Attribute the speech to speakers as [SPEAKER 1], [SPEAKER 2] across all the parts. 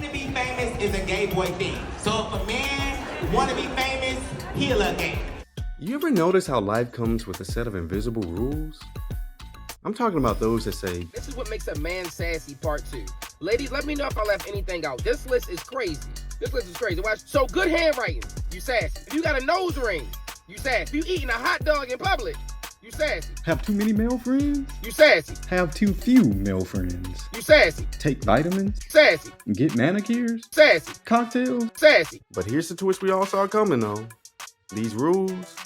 [SPEAKER 1] to be famous is a gay boy thing. So if a man want to be famous, he a little gay.
[SPEAKER 2] You ever notice how life comes with a set of invisible rules? I'm talking about those that say,
[SPEAKER 3] this is what makes a man sassy, part 2. Ladies, let me know if I left anything out. This list is crazy. Watch. So good handwriting, you sassy. If you got a nose ring, you sassy. If you eating a hot dog in public, you sassy.
[SPEAKER 4] Have too many male friends?
[SPEAKER 3] You sassy.
[SPEAKER 4] Have too few male friends?
[SPEAKER 3] You sassy.
[SPEAKER 4] Take vitamins?
[SPEAKER 3] Sassy.
[SPEAKER 4] Get manicures?
[SPEAKER 3] Sassy.
[SPEAKER 4] Cocktails?
[SPEAKER 3] Sassy.
[SPEAKER 2] but here's the twist we all saw coming though. These rules,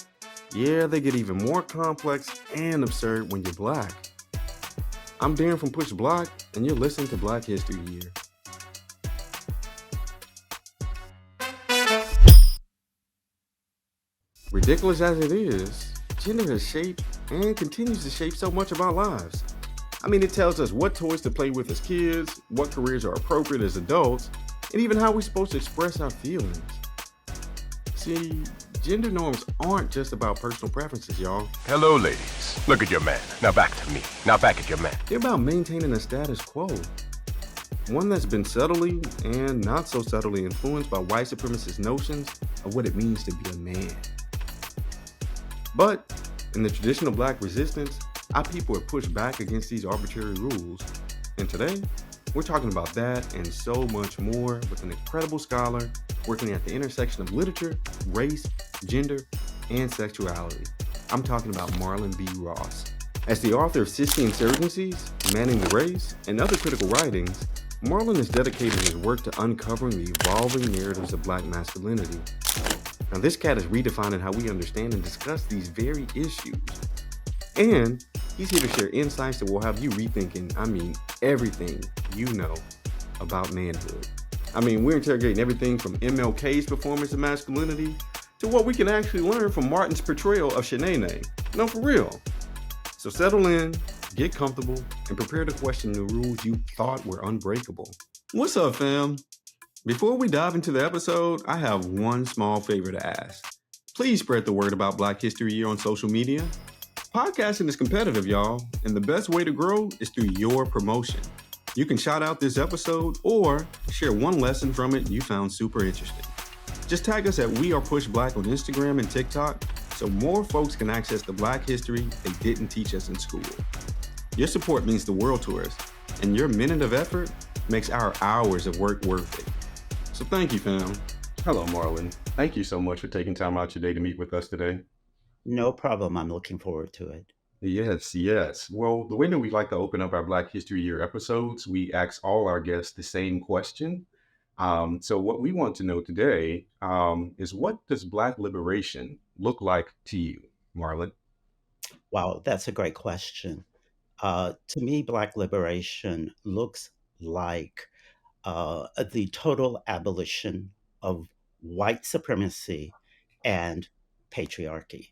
[SPEAKER 2] yeah, they get even more complex and absurd when you're black. I'm Darren from Push Block, and you're listening to Black History Year. Ridiculous as it is, gender has shaped and continues to shape so much of our lives. I mean, it tells us what toys to play with as kids, what careers are appropriate as adults, and even how we're supposed to express our feelings. See, gender norms aren't just about personal preferences, y'all.
[SPEAKER 5] Hello, ladies. Look at your man. Now back to me. Now back at your man.
[SPEAKER 2] They're about maintaining a status quo. One that's been subtly and not so subtly influenced by white supremacist notions of what it means to be a man. But in the traditional black resistance, our people have pushed back against these arbitrary rules. And today, we're talking about that and so much more with an incredible scholar working at the intersection of literature, race, gender, and sexuality. I'm talking about Marlon B. Ross. As the author of Sissy Insurgencies, Manning the Race, and other critical writings, Marlon has dedicated his work to uncovering the evolving narratives of black masculinity. Now, this cat is redefining how we understand and discuss these very issues. And he's here to share insights that will have you rethinking, everything you know about manhood. We're interrogating everything from MLK's performance of masculinity to what we can actually learn from Martin's portrayal of Shanae. No, for real. So settle in, get comfortable, and prepare to question the rules you thought were unbreakable. What's up, fam? Before we dive into the episode, I have one small favor to ask. Please spread the word about Black History Year on social media. Podcasting is competitive, y'all, and the best way to grow is through your promotion. You can shout out this episode or share one lesson from it you found super interesting. Just tag us at We Are Push Black on Instagram and TikTok so more folks can access the Black history they didn't teach us in school. Your support means the world to us, and your minute of effort makes our hours of work worth it. So thank you, fam.
[SPEAKER 4] Hello, Marlon. Thank you so much for taking time out your day to meet with us today.
[SPEAKER 6] No problem. I'm looking forward to it.
[SPEAKER 4] Yes. Well, the way that we like to open up our Black History Year episodes, we ask all our guests the same question. So what we want to know today is, what does Black liberation look like to you, Marlon?
[SPEAKER 6] Wow, that's a great question. To me, Black liberation looks like the total abolition of white supremacy and patriarchy.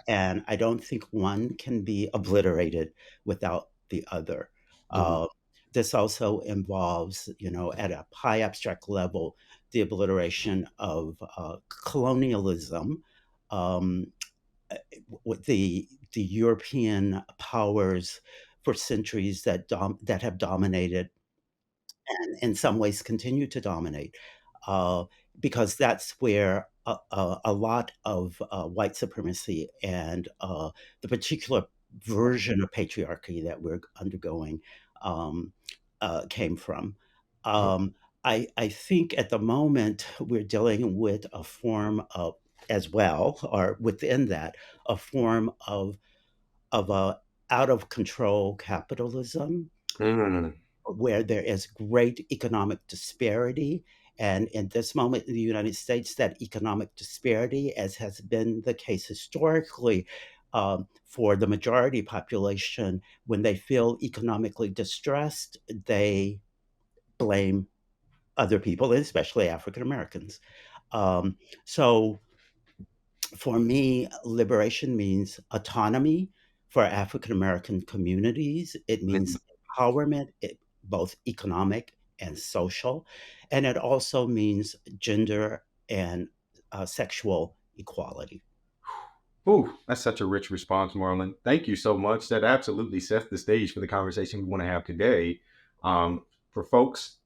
[SPEAKER 6] And I don't think one can be obliterated without the other. This also involves, at a high abstract level, the obliteration of colonialism, with the European powers for centuries that have dominated and in some ways continue to dominate, because that's where a lot of white supremacy and the particular version of patriarchy that we're undergoing came from. I think at the moment we're dealing with a form of, as well, or within that, a form of out of control capitalism, where there is great economic disparity. And in this moment in the United States, that economic disparity, as has been the case historically, for the majority population, when they feel economically distressed, they blame other people, especially African Americans. So for me, liberation means autonomy for African American communities. It means empowerment, both economic and social. And it also means gender and sexual equality.
[SPEAKER 4] Ooh, that's such a rich response, Marlon. Thank you so much. That absolutely sets the stage for the conversation we want to have today. For folks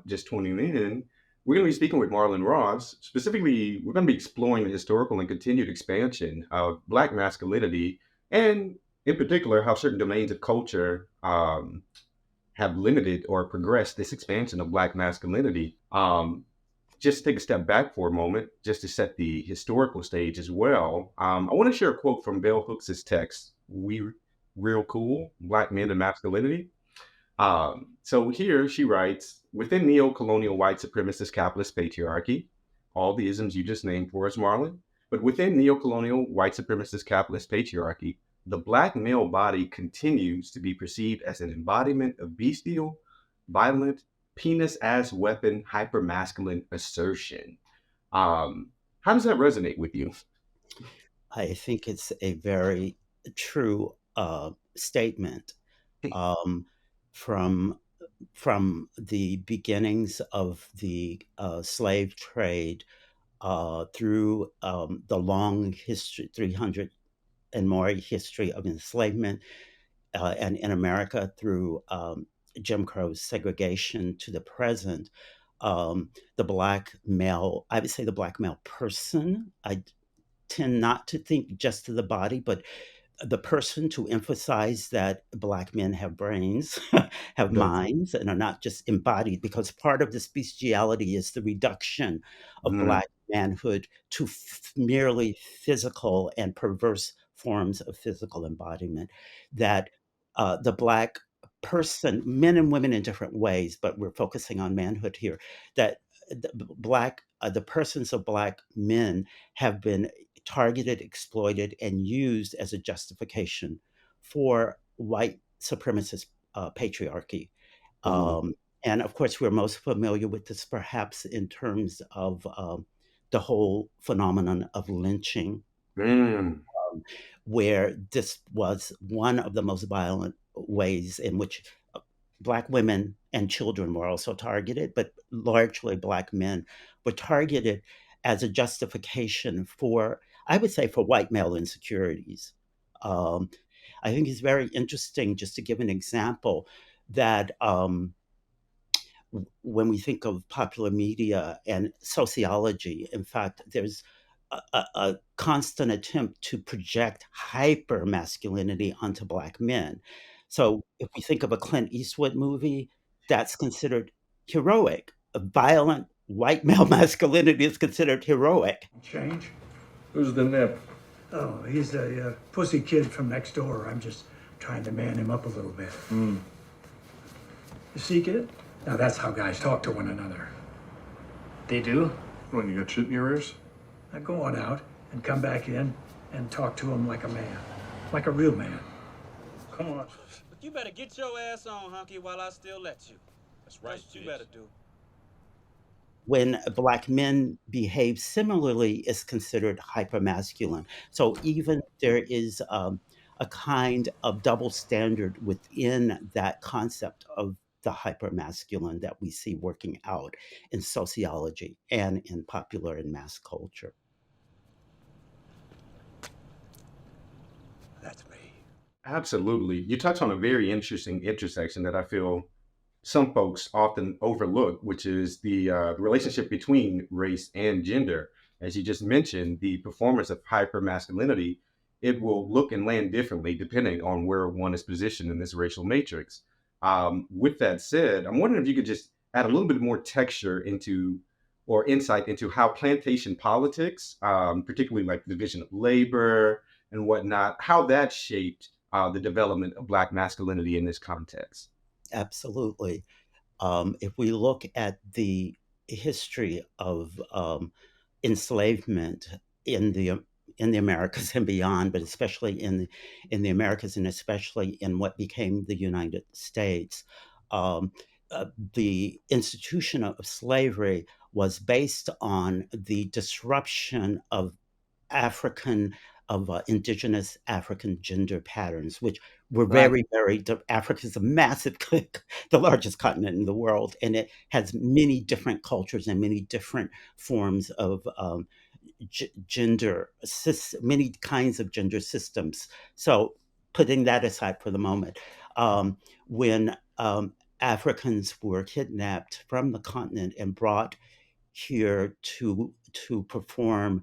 [SPEAKER 4] just tuning in, we're going to be speaking with Marlon Ross. Specifically, we're going to be exploring the historical and continued expansion of Black masculinity, and in particular, how certain domains of culture have limited or progressed this expansion of Black masculinity. Just take a step back for a moment, just to set the historical stage as well. I want to share a quote from Bell Hooks' text, "We Real Cool, Black Men and Masculinity." So here she writes, within neo-colonial white supremacist capitalist patriarchy, all the isms you just named for us, Marlon, but within neo-colonial white supremacist capitalist patriarchy, the Black male body continues to be perceived as an embodiment of bestial, violent, penis as weapon, hypermasculine assertion. How does that resonate with you?
[SPEAKER 6] I think it's a very true statement. Um, from the beginnings of the slave trade through the long history, 300 and more history of enslavement, and in America through Jim Crow segregation to the present, the Black male, I would say the Black male person, I tend not to think just to the body, but the person, to emphasize that Black men have brains, have
[SPEAKER 4] Yes.
[SPEAKER 6] minds, and are not just embodied, because part of this bestiality is the reduction of
[SPEAKER 4] Mm,
[SPEAKER 6] Black manhood to merely physical and perverse forms of physical embodiment. That the Black person, men and women in different ways, but we're focusing on manhood here, that the persons of Black men have been targeted, exploited, and used as a justification for white supremacist patriarchy.
[SPEAKER 4] mm,
[SPEAKER 6] Um, and of course, we're most familiar with this perhaps in terms of the whole phenomenon of lynching,
[SPEAKER 4] mm,
[SPEAKER 6] um, where this was one of the most violent ways in which Black women and children were also targeted, but largely Black men were targeted as a justification for, I would say, for white male insecurities. Um, I think it's very interesting, just to give an example, that when we think of popular media and sociology, in fact, there's a constant attempt to project hyper masculinity onto Black men. So if we think of a Clint Eastwood movie, that's considered heroic. A violent white male masculinity is considered heroic.
[SPEAKER 7] Change?
[SPEAKER 8] Who's the nip?
[SPEAKER 7] Oh, he's a pussy kid from next door. I'm just trying to man him up a little bit. You see, kid? Now that's how guys talk to one another.
[SPEAKER 8] They do? When you got shit in your ears?
[SPEAKER 7] Now go on out and come back in and talk to him like a man, like a real man.
[SPEAKER 8] Come on.
[SPEAKER 9] But you better get your ass on, hunky, while I still let you.
[SPEAKER 10] That's right,
[SPEAKER 9] That's what you better do.
[SPEAKER 6] When Black men behave similarly, is considered hypermasculine. So even there is a kind of double standard within that concept of the hypermasculine that we see working out in sociology and in popular and mass culture.
[SPEAKER 7] That's me.
[SPEAKER 4] absolutely. You touch on a very interesting intersection that I feel some folks often overlook, which is the relationship between race and gender. As you just mentioned, the performance of hypermasculinity, it will look and land differently depending on where one is positioned in this racial matrix. With that said, I'm wondering if you could just add a little bit more texture into or insight into how plantation politics, particularly like the division of labor and whatnot, how that shaped the development of Black masculinity in this context.
[SPEAKER 6] Absolutely. If we look at the history of enslavement in the Americas and beyond, but especially in the Americas and especially in what became the United States, um, the institution of slavery was based on the disruption of African indigenous African gender patterns, which were
[SPEAKER 4] Right.
[SPEAKER 6] very Africa is a massive, the largest continent in the world, and it has many different cultures and many different forms of many kinds of gender systems. So, putting that aside for the moment, when Africans were kidnapped from the continent and brought here to perform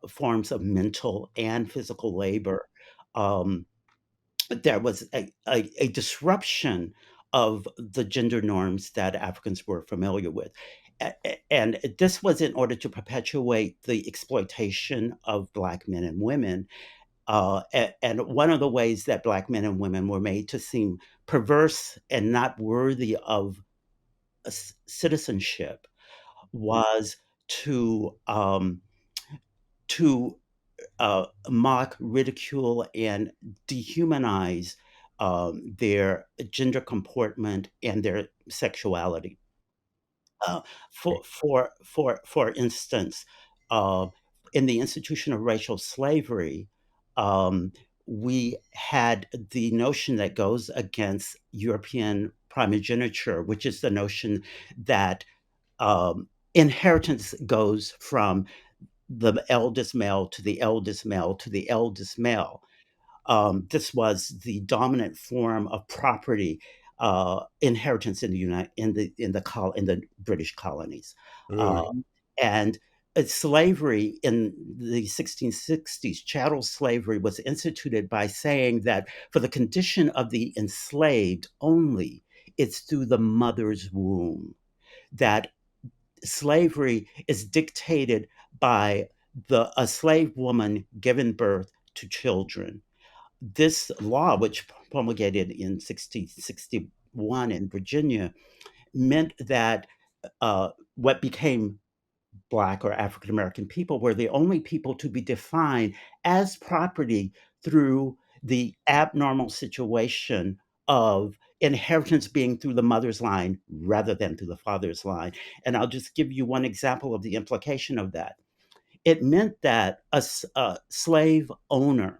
[SPEAKER 6] forms of mental and physical labor. Um, there was a disruption of the gender norms that Africans were familiar with. And this was in order to perpetuate the exploitation of Black men and women. And one of the ways that Black men and women were made to seem perverse and not worthy of citizenship was to mock, ridicule, and dehumanize their gender comportment and their sexuality. Uh, for instance, uh, in the institution of racial slavery, um, we had the notion that goes against European primogeniture, which is the notion that inheritance goes from the eldest male to the eldest male to the eldest male. This was the dominant form of property inheritance in the in the British colonies,
[SPEAKER 4] Mm.
[SPEAKER 6] and slavery in the 1660s. Chattel slavery was instituted by saying that for the condition of the enslaved only, it's through the mother's womb that slavery is dictated by a slave woman giving birth to children. This law, which promulgated in 1661 in Virginia, meant that what became Black or African American people were the only people to be defined as property through the abnormal situation of inheritance being through the mother's line rather than through the father's line. And I'll just give you one example of the implication of that. It meant that a slave owner,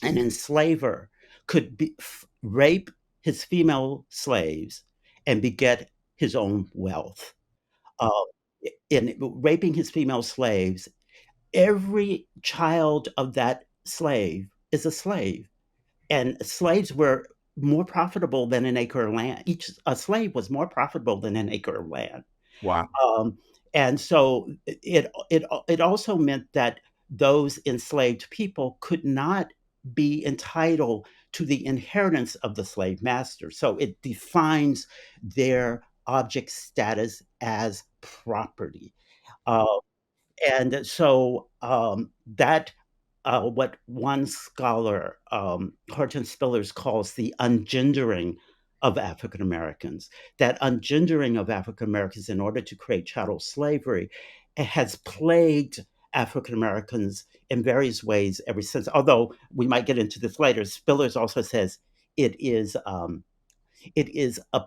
[SPEAKER 6] an enslaver, could rape his female slaves and beget his own wealth. Uh, in raping his female slaves, every child of that slave is a slave. And slaves were more profitable than an acre of land. Each a slave was more profitable than an acre of land.
[SPEAKER 4] Wow.
[SPEAKER 6] Um, and so it also meant that those enslaved people could not be entitled to the inheritance of the slave master. So it defines their object status as property. Uh, and so that what one scholar, Horton Spillers, calls the ungendering of African Americans. That ungendering of African Americans in order to create chattel slavery has plagued African Americans in various ways ever since. Although we might get into this later, Spillers also says it is it is a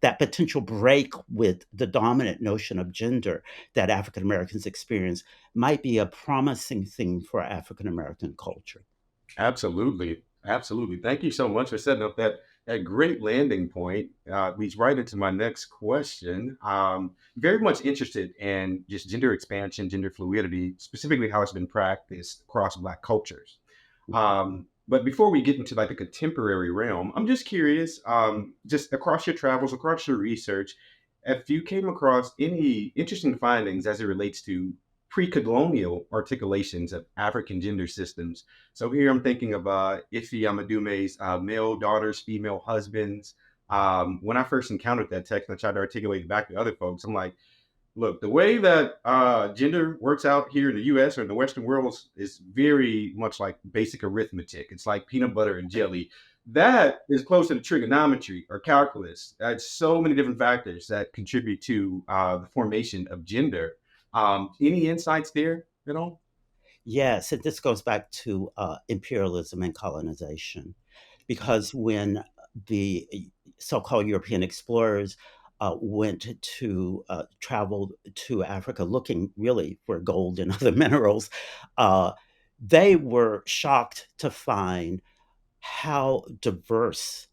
[SPEAKER 6] that potential break with the dominant notion of gender that African Americans experience might be a promising thing for African American culture.
[SPEAKER 4] Absolutely. Absolutely. Thank you so much for setting up that great landing point. Leads right into my next question. Very much interested in just gender expansion, gender fluidity, specifically how it's been practiced across Black cultures. But before we get into like the contemporary realm, I'm just curious, just across your travels, across your research, if you came across any interesting findings as it relates to pre-colonial articulations of African gender systems. So here I'm thinking of Ife Amadume's male daughters, female husbands. When I first encountered that text and I tried to articulate it back to other folks, I'm like, look, the way that gender works out here in the US or in the Western world is very much like basic arithmetic. It's like peanut butter and jelly. That is closer to trigonometry or calculus. That's so many different factors that contribute to the formation of gender. Any insights there at all?
[SPEAKER 6] Yes, and this goes back to imperialism and colonization, because when the so-called European explorers traveled to Africa looking really for gold and other minerals, uh, they were shocked to find how diverse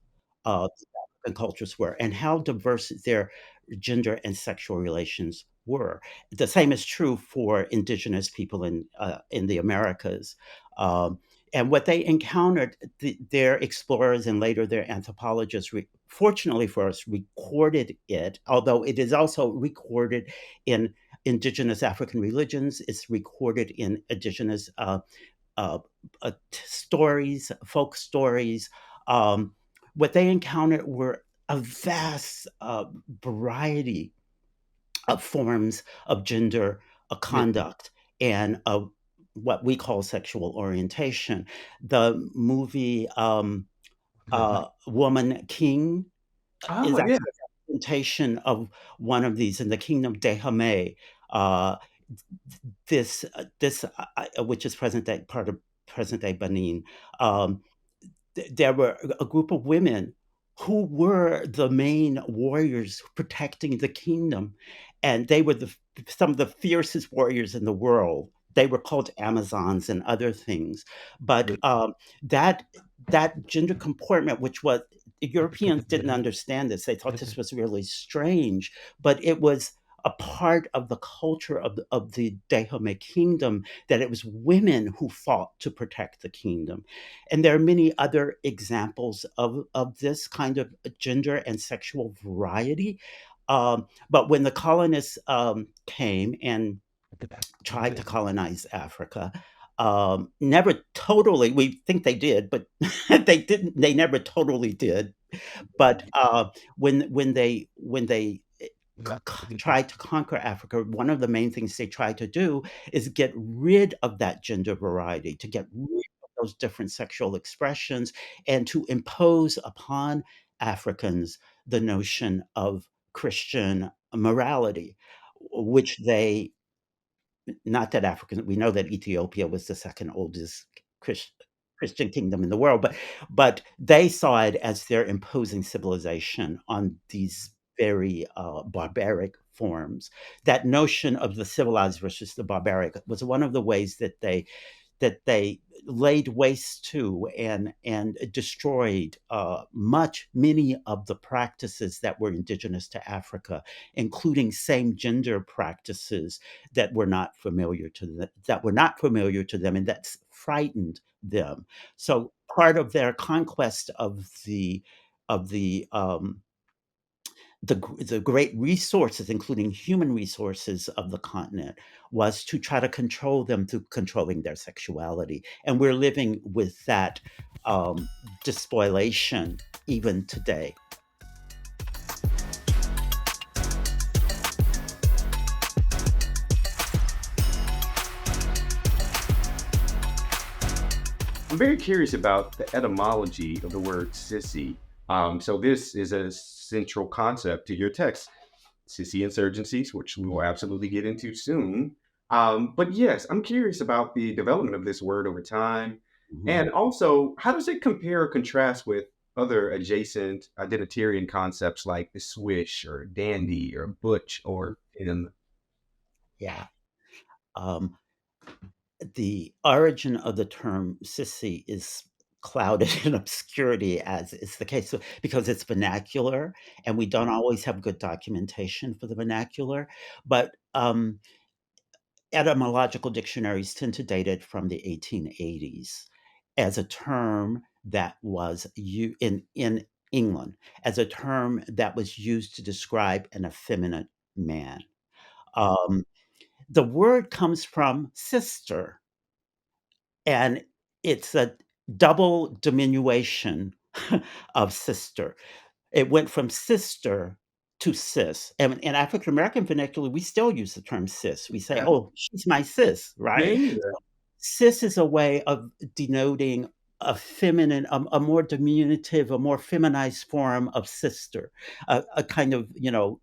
[SPEAKER 6] the African cultures were and how diverse their gender and sexual relations were. The same is true for indigenous people in the Americas. Um, And what they encountered, their explorers and later their anthropologists, fortunately for us, recorded it, although it is also recorded in indigenous African religions. It's recorded in indigenous stories, folk stories. What they encountered were a vast variety of forms of gender
[SPEAKER 4] Yeah.
[SPEAKER 6] conduct and of what we call sexual orientation. The movie Woman King is
[SPEAKER 4] Oh, yeah.
[SPEAKER 6] actually a representation of one of these in the Kingdom Dahomey. Uh, which is present day part of present day Benin. Um, there were a group of women who were the main warriors protecting the kingdom, and they were some of the fiercest warriors in the world. They were called Amazons and other things, but that that gender comportment, which was Europeans didn't understand this. They thought this was really strange, but it was a part of the culture of the Dahomey kingdom that it was women who fought to protect the kingdom. And there are many other examples of this kind of gender and sexual variety. But when the colonists came and tried to colonize Africa, never totally, we think they did, but they didn't, they never totally did. But when they tried to conquer Africa, one of the main things they tried to do is get rid of that gender variety, to get rid of those different sexual expressions, and to impose upon Africans the notion of Christian morality, which they, not that African, we know that Ethiopia was the second oldest Chris, Christian kingdom in the world, but they saw it as their imposing civilization on these very barbaric forms. That notion of the civilized versus the barbaric was one of the ways that they laid waste to and destroyed many of the practices that were indigenous to Africa, including same gender practices that were not familiar to them, and that frightened them. So part of their conquest of the great resources, including human resources of the continent, was to try to control them through controlling their sexuality. And we're living with that despoliation even today.
[SPEAKER 4] I'm very curious about the etymology of the word sissy. So this is a central concept to your text, Sissy Insurgencies, which we will absolutely get into soon. But yes, I'm curious about the development of this word over time.
[SPEAKER 6] Mhm.
[SPEAKER 4] And also, how does it compare or contrast with other adjacent identitarian concepts like the swish or dandy or butch or femme?
[SPEAKER 6] Yeah. Um, the origin of the term sissy is clouded in obscurity, as is the case, because it's vernacular, and we don't always have good documentation for the vernacular. But etymological dictionaries tend to date it from the 1880s as a term that was in England, as a term that was used to describe an effeminate man. Um, the word comes from sister, and it's a double diminution of sister. It went from sister to sis. And in African American vernacular, we still use the term sis. We say,
[SPEAKER 4] Yeah.
[SPEAKER 6] "Oh, she's my sis," right?
[SPEAKER 4] Yeah.
[SPEAKER 6] Sis is a way of denoting a feminine, a more diminutive, a more feminized form of sister, a kind of,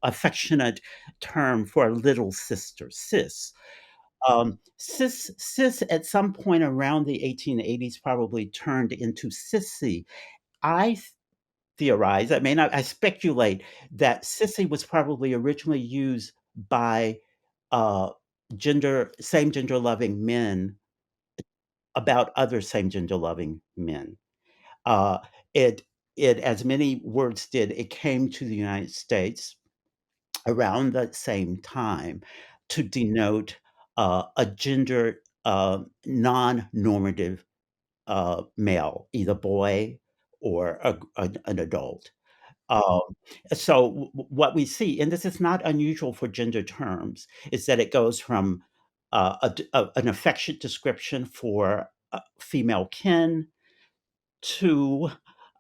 [SPEAKER 6] affectionate term for a little sister, sis. Cis at some point around the 1880s probably turned into sissy. I theorize, I speculate that sissy was probably originally used by uh, same gender loving men about other same gender loving men. Uh, it, as many words did, it came to the United States around the same time to denote a gender non normative male, either boy or an adult. Um, so what we see, and this is not unusual for gender terms, is that it goes from an affectionate description for female kin to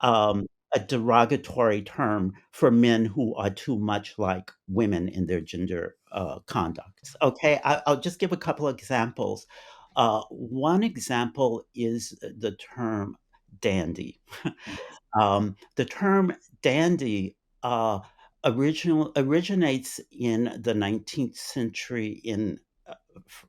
[SPEAKER 6] a derogatory term for men who are too much like women in their gender conducts. Okay, I'll just give a couple of examples. One example is the term dandy. The term dandy originates in the 19th century in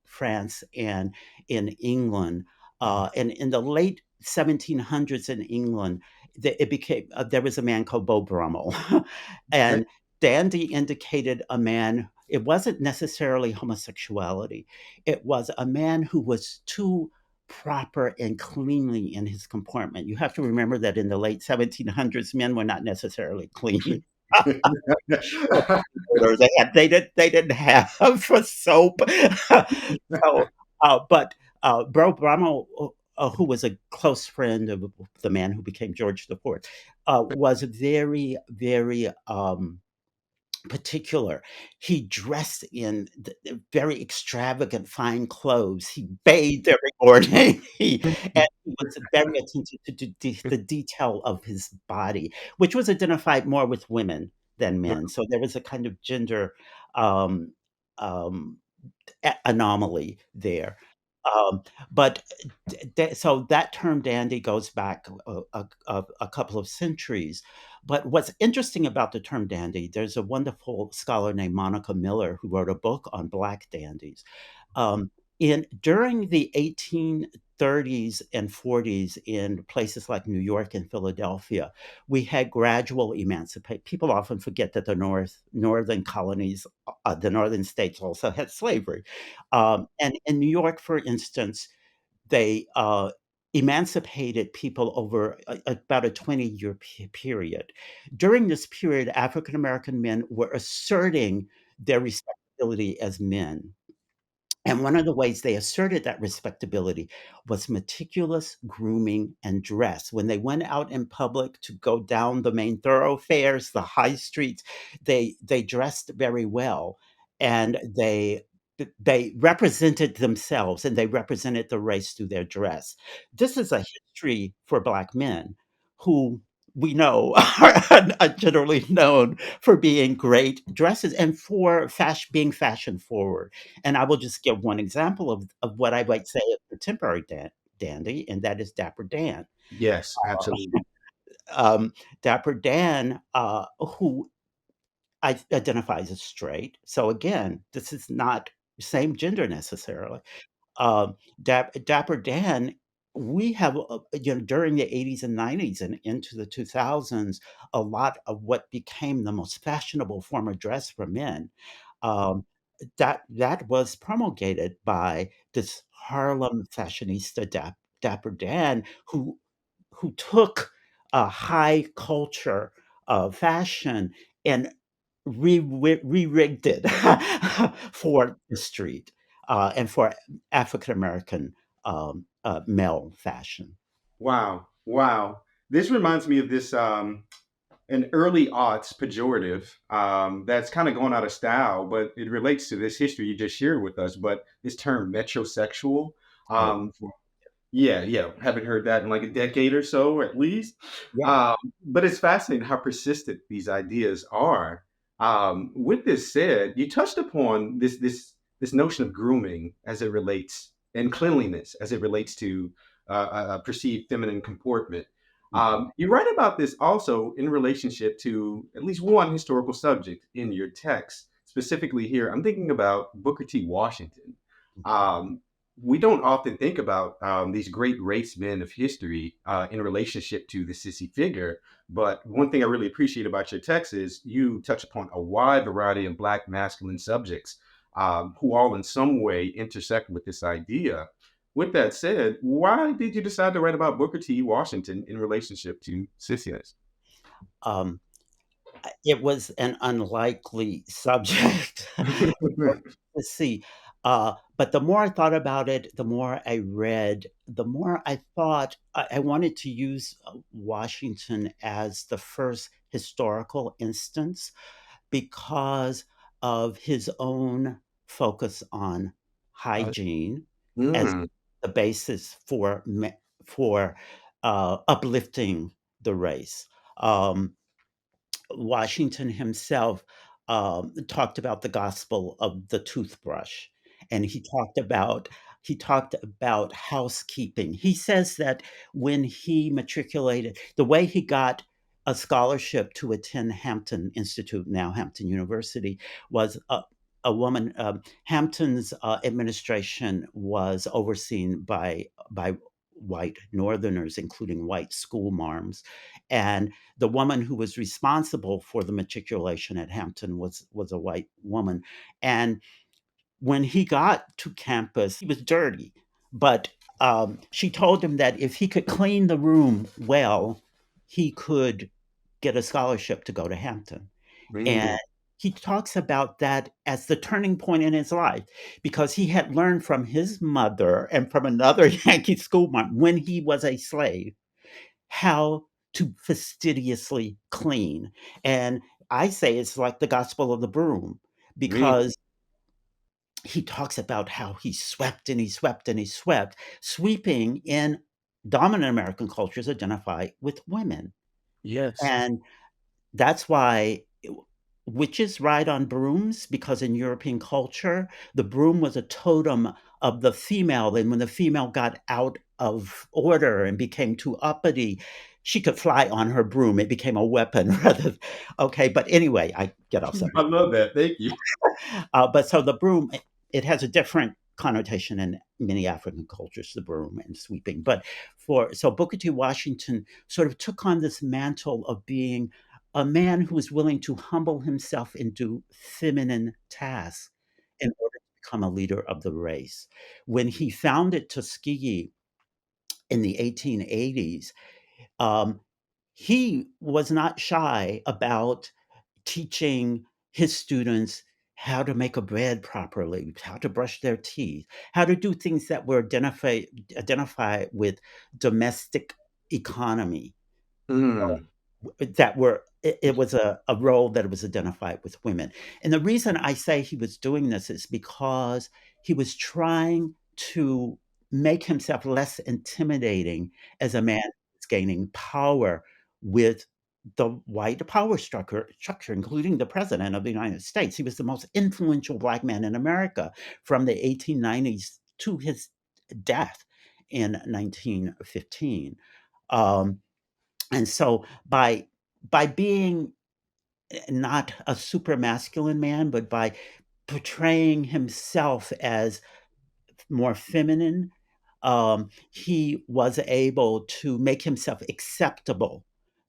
[SPEAKER 6] France and in England. And in the late 1700s in England, it became there was a man called Beau Brummel,
[SPEAKER 4] Okay.
[SPEAKER 6] and dandy indicated a man. It wasn't necessarily homosexuality. It was a man who was too proper and cleanly in his comportment. You have to remember that in the late 1700s, men were not necessarily clean. They didn't have soap. So, but Beau Brummel, who was a close friend of the man who became George IV, was very particular. He dressed in very extravagant, fine clothes. He bathed every morning. And he was very attentive to the detail of his body, which was identified more with women than men. So there was a kind of gender um, um, anomaly there. Um, but so that term dandy goes back a couple of centuries. But what's interesting about the term dandy, there's a wonderful scholar named Monica Miller who wrote a book on Black dandies. Um, during the 1830s and 40s in places like New York and Philadelphia, we had gradual emancipation. People often forget that the northern colonies, the northern states also had slavery. And in New York, for instance, they emancipated people over about a 20-year period. During this period, African American men were asserting their respectability as men. And one of the ways they asserted that respectability was meticulous grooming and dress. When they went out in public to go down the main thoroughfares, the high streets, they dressed very well, and they represented themselves and they represented the race through their dress. This is a history for Black men who we know are generally known for being great dresses and for being fashion forward. And I will just give one example of what I might say is contemporary dandy, and that is Dapper Dan.
[SPEAKER 4] Yes, absolutely.
[SPEAKER 6] Um, Dapper Dan, who identifies as straight. So again, this is not same gender necessarily. Dapper Dan, we have, during the 80s and 90s and into the 2000s, a lot of what became the most fashionable form of dress for men. Um, that was promulgated by this Harlem fashionista, Dapper Dan, who took a high culture of fashion and re-rigged it for the street and for African American male fashion.
[SPEAKER 4] Wow. Wow. This reminds me of this an early aughts pejorative that's kind of gone out of style, but it relates to this history you just shared with us. But this term metrosexual,
[SPEAKER 6] Oh,
[SPEAKER 4] um, yeah, yeah, haven't heard that in like a decade or so, at least.
[SPEAKER 6] yeah.
[SPEAKER 4] Um, but it's fascinating how persistent these ideas are. With this said, you touched upon this notion of grooming as it relates and cleanliness as it relates to perceived feminine comportment.
[SPEAKER 6] Mhm.
[SPEAKER 4] You write about this also in relationship to at least one historical subject in your text. Specifically, here, I'm thinking about Booker T. Washington. Um, we don't often think about these great race men of history in relationship to the sissy figure. But one thing I really appreciate about your text is you touch upon a wide variety of Black masculine subjects who all in some way intersect with this idea. With that said, why did you decide to write about Booker T. Washington in relationship to sissiness?
[SPEAKER 6] Um, it was an unlikely subject. Let's see. But the more I thought about it, the more I read, the more I thought I wanted to use Washington as the first historical instance because of his own focus on hygiene as
[SPEAKER 4] Mm,
[SPEAKER 6] the basis for uplifting the race. Um, Washington himself talked about the gospel of the toothbrush, and he talked about housekeeping. He says that when he matriculated, the way he got a scholarship to attend Hampton Institute, now Hampton University, was a woman. Hampton's administration was overseen by white Northerners, including white school marms, and the woman who was responsible for the matriculation at Hampton was a white woman. And when he got to campus, he was dirty, but she told him that if he could clean the room well, he could get a scholarship to go to Hampton. And
[SPEAKER 4] mm,
[SPEAKER 6] he talks about that as the turning point in his life because he had learned from his mother and from another Yankee schoolmarm when he was a slave how to fastidiously clean. And I say it's like the gospel of the broom
[SPEAKER 4] mm,
[SPEAKER 6] because he talks about how he swept and he swept and he swept. Sweeping in dominant American cultures identify with women.
[SPEAKER 4] yes.
[SPEAKER 6] And that's why witches ride on brooms because in European culture, the broom was a totem of the female. And when the female got out of order and became too uppity, she could fly on her broom. It became a weapon rather. Okay, but anyway, I get off
[SPEAKER 4] I
[SPEAKER 6] subject.
[SPEAKER 4] love that. Thank you.
[SPEAKER 6] But so the broom, it has a different connotation in many African cultures, the broom and sweeping. But so Booker T. Washington sort of took on this mantle of being a man who was willing to humble himself into feminine tasks in order to become a leader of the race. When he founded Tuskegee in the 1880s, um, he was not shy about teaching his students how to make a bread properly, how to brush their teeth, how to do things that were identify with domestic economy
[SPEAKER 4] Mm,
[SPEAKER 6] that were it was a role that was identified with women. And the reason I say he was doing this is because he was trying to make himself less intimidating as a man who's gaining power with the white power structure, including the president of the United States. He was the most influential black man in America from the 1890s to his death in 1915. Um, and so by being not a super masculine man, but by portraying himself as more feminine, he was able to make himself acceptable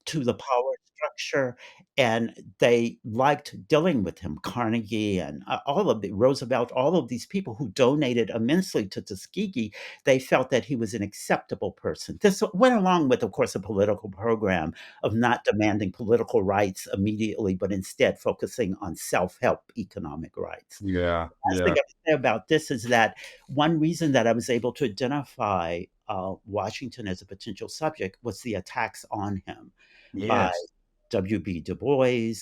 [SPEAKER 6] to the power structure, and they liked dealing with him. Carnegie and all of the Roosevelt, all of these people who donated immensely to Tuskegee, they felt that he was an acceptable person. This went along with, of course, a political program of not demanding political rights immediately, but instead focusing on self-help economic rights.
[SPEAKER 4] yeah,
[SPEAKER 6] Last thing
[SPEAKER 4] yeah,
[SPEAKER 6] I would say about this is that one reason that I was able to identify Washington as a potential subject was the attacks on him by
[SPEAKER 4] yes.
[SPEAKER 6] W.B. Du Bois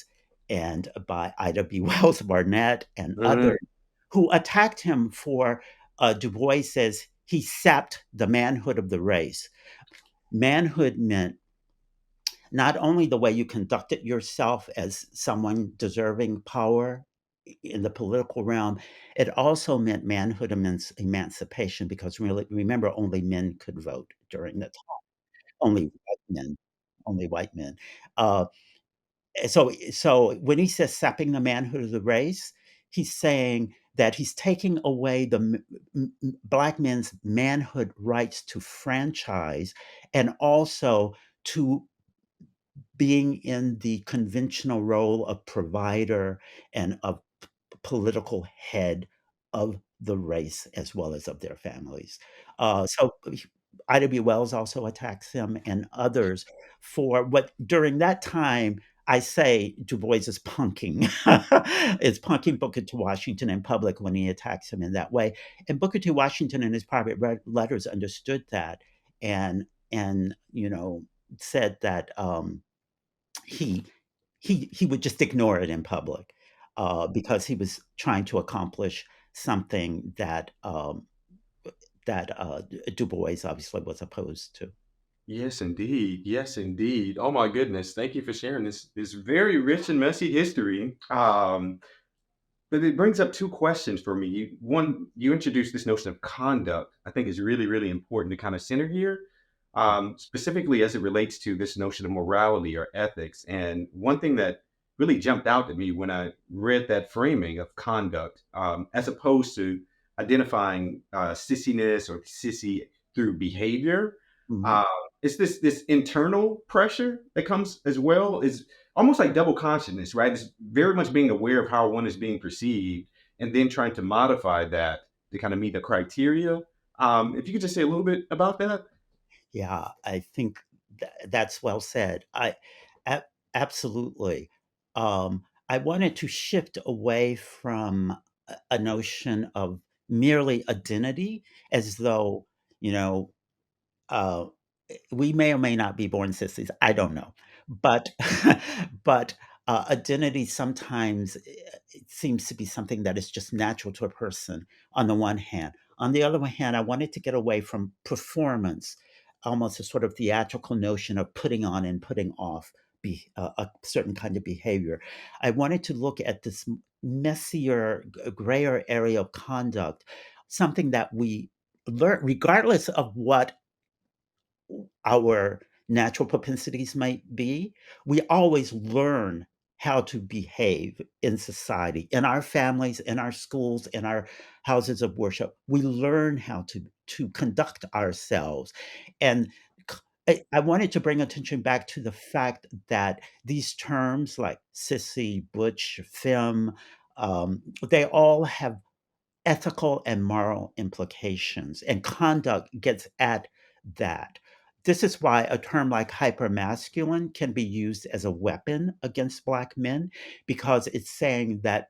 [SPEAKER 6] and by Ida B. Wells Barnett and
[SPEAKER 4] Mm,
[SPEAKER 6] others who attacked him for Du Bois says he sapped the manhood of the race. Manhood meant not only the way you conducted yourself as someone deserving power in the political realm, it also meant manhood emancipation because really, remember, only men could vote during that time. Only white men, only white men. Uh, so when he says sapping the manhood of the race, he's saying that he's taking away the black men's manhood rights to franchise and also to being in the conventional role of provider and of political head of the race as well as of their families. So Ida B. Wells also attacks him and others for what during that time I say Du Bois is punking. It's punking Booker T. Washington in public when he attacks him in that way. And Booker T. Washington in his private letters understood that, and said that he he would just ignore it in public, because he was trying to accomplish something that Du Bois obviously was opposed to.
[SPEAKER 2] Yes, indeed. Yes, indeed. Oh my goodness. Thank you for sharing this very rich and messy history. But it brings up two questions for me. One, you introduced this notion of conduct. I think is really, really important to kind of center here, specifically as it relates to this notion of morality or ethics. And one thing that really jumped out at me when I read that framing of conduct, as opposed to identifying sissiness or sissy through behavior,
[SPEAKER 6] Mhm.
[SPEAKER 2] uh, it's this internal pressure that comes as well. Is almost like double consciousness, right? It's very much being aware of how one is being perceived and then trying to modify that to kind of meet the criteria. If you could just say a little bit about that.
[SPEAKER 6] Yeah, I think that's well said. A- Absolutely. I wanted to shift away from a notion of merely identity, as though, you know, uh, we may or may not be born sissies. I don't know, but but identity sometimes, it seems to be something that is just natural to a person. On the one hand, on the other hand, I wanted to get away from performance, almost a sort of theatrical notion of putting on and putting off a certain kind of behavior. I wanted to look at this messier, grayer area of conduct, something that we learn regardless of what our natural propensities might be, we always learn how to behave in society, in our families, in our schools, in our houses of worship. We learn how to conduct ourselves. And I wanted to bring attention back to the fact that these terms like sissy, butch, femme, they all have ethical and moral implications, and conduct gets at that. This is why a term like hypermasculine can be used as a weapon against Black men, because it's saying that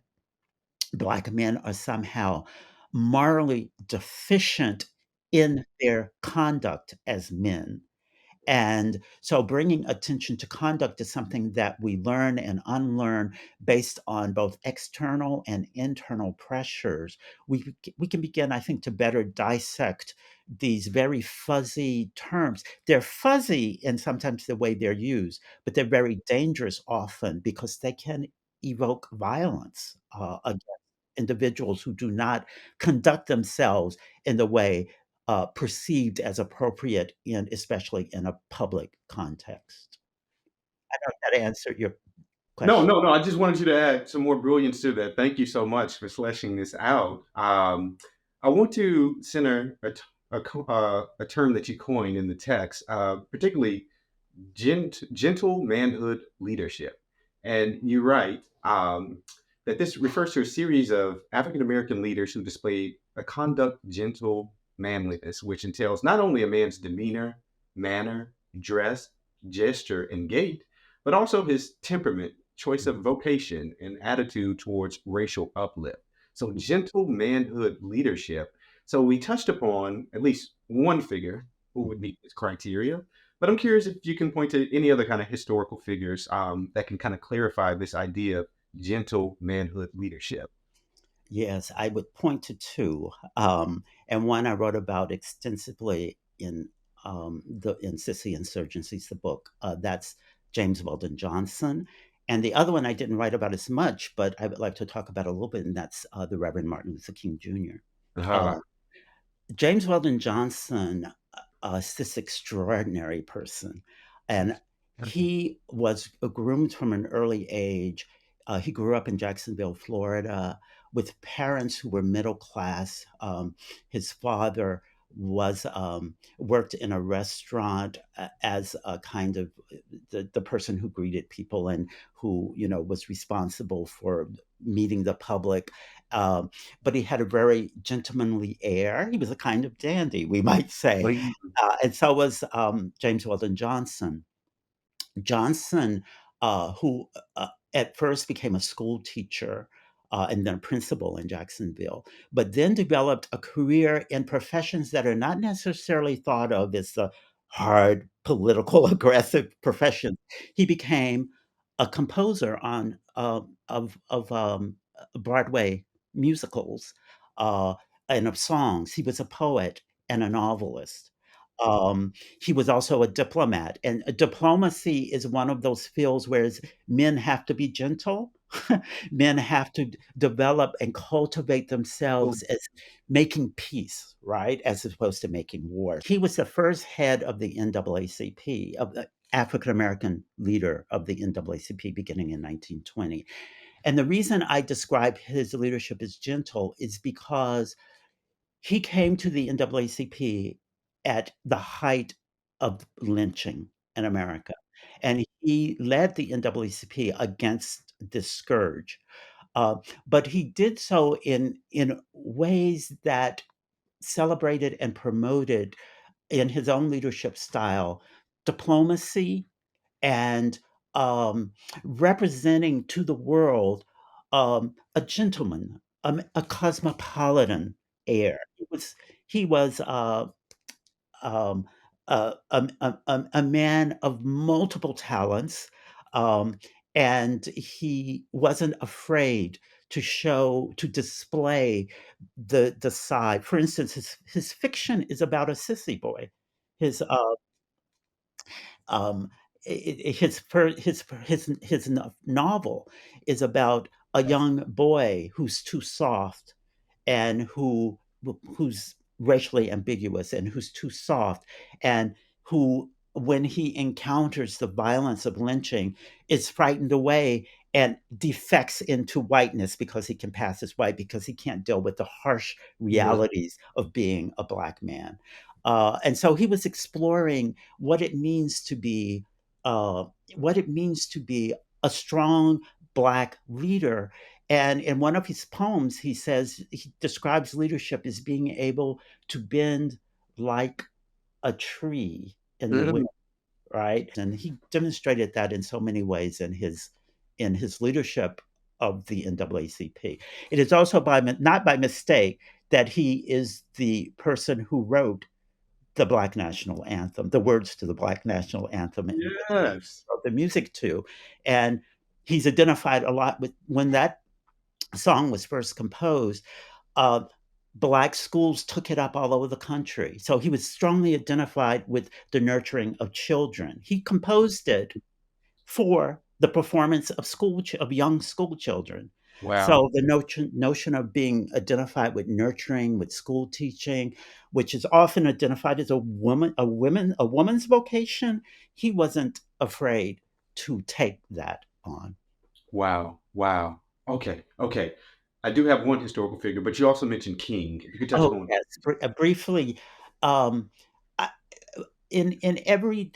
[SPEAKER 6] Black men are somehow morally deficient in their conduct as men. And so bringing attention to conduct is something that we learn and unlearn based on both external and internal pressures. We can begin, I think, to better dissect these very fuzzy terms. They're fuzzy in sometimes the way they're used, but they're very dangerous often because they can evoke violence against individuals who do not conduct themselves in the way perceived as appropriate in, especially in a public context. I don't know if that answered your
[SPEAKER 2] No,
[SPEAKER 6] question.
[SPEAKER 2] no, no. I just wanted you to add some more brilliance to that. Thank you so much for fleshing this out. I want to center a term that you coined in the text, particularly gentle manhood leadership. And you're right, that this refers to a series of African American leaders who displayed a conduct gentle manliness, which entails not only a man's demeanor, manner, dress, gesture, and gait, but also his temperament, choice of vocation, and attitude towards racial uplift. So, gentle manhood leadership. So, we touched upon at least one figure who would meet this criteria, but I'm curious if you can point to any other kind of historical figures that can kind of clarify this idea of gentle manhood leadership.
[SPEAKER 6] Yes, I would point to two, and one I wrote about extensively in Sissy Insurgencies, the book. That's James Weldon Johnson, and the other one I didn't write about as much, but I would like to talk about a little bit, and that's the Reverend Martin Luther King Jr.
[SPEAKER 2] Uh,
[SPEAKER 6] Uh, James Weldon Johnson is this extraordinary person, and he was groomed from an early age. He grew up in Jacksonville, Florida, with parents who were middle class. His father was worked in a restaurant as a kind of the person who greeted people and who was responsible for meeting the public. Um, but he had a very gentlemanly air. He was a kind of dandy, we might say.
[SPEAKER 2] Please.
[SPEAKER 6] And so was James Weldon Johnson. Johnson who at first became a school teacher and then a principal in Jacksonville, but then developed a career in professions that are not necessarily thought of as the hard, political, aggressive professions. He became a composer on Broadway musicals uh, and of songs. He was a poet and a novelist. He was also a diplomat, and diplomacy is one of those fields where men have to be gentle. Men have to develop and cultivate themselves as making peace, right, as opposed to making war. He was the first head of the NAACP, of the African American leader of the NAACP, beginning in 1920. And the reason I describe his leadership as gentle is because he came to the NAACP at the height of lynching in America, and he led the NAACP against this scourge. Uh, but he did so in ways that celebrated and promoted, in his own leadership style, diplomacy and representing to the world a gentleman, a cosmopolitan air. He was um, a man of multiple talents, um, and he wasn't afraid to display the side. For instance, his fiction is about a sissy boy. His um, his novel is about a young boy who's too soft and who's racially ambiguous and who's too soft, and who, when he encounters the violence of lynching, is frightened away and defects into whiteness because he can pass as white, because he can't deal with the harsh realities of being a black man. And so he was exploring what it means to be uh, a strong black leader. And in one of his poems, he describes leadership as being able to bend like a tree in the wind, right? And he demonstrated that in so many ways in his leadership of the NAACP. It is also not by mistake that he is the person who wrote the Black National Anthem, the words to the Black National Anthem, and
[SPEAKER 4] Yes.
[SPEAKER 6] wrote the music to. And he's identified a lot with when that song was first composed. Uh, Black schools took it up all over the country. So he was strongly identified with the nurturing of children. He composed it for the performance of young school children.
[SPEAKER 4] Wow.
[SPEAKER 6] So the notion of being identified with nurturing, with school teaching, which is often identified as a woman's vocation, he wasn't afraid to take that on.
[SPEAKER 4] Wow. Wow. Okay. Okay. I do have one historical figure, but you also mentioned King. If you could touch
[SPEAKER 6] Oh
[SPEAKER 4] upon.
[SPEAKER 6] yes, briefly. Um, I, in every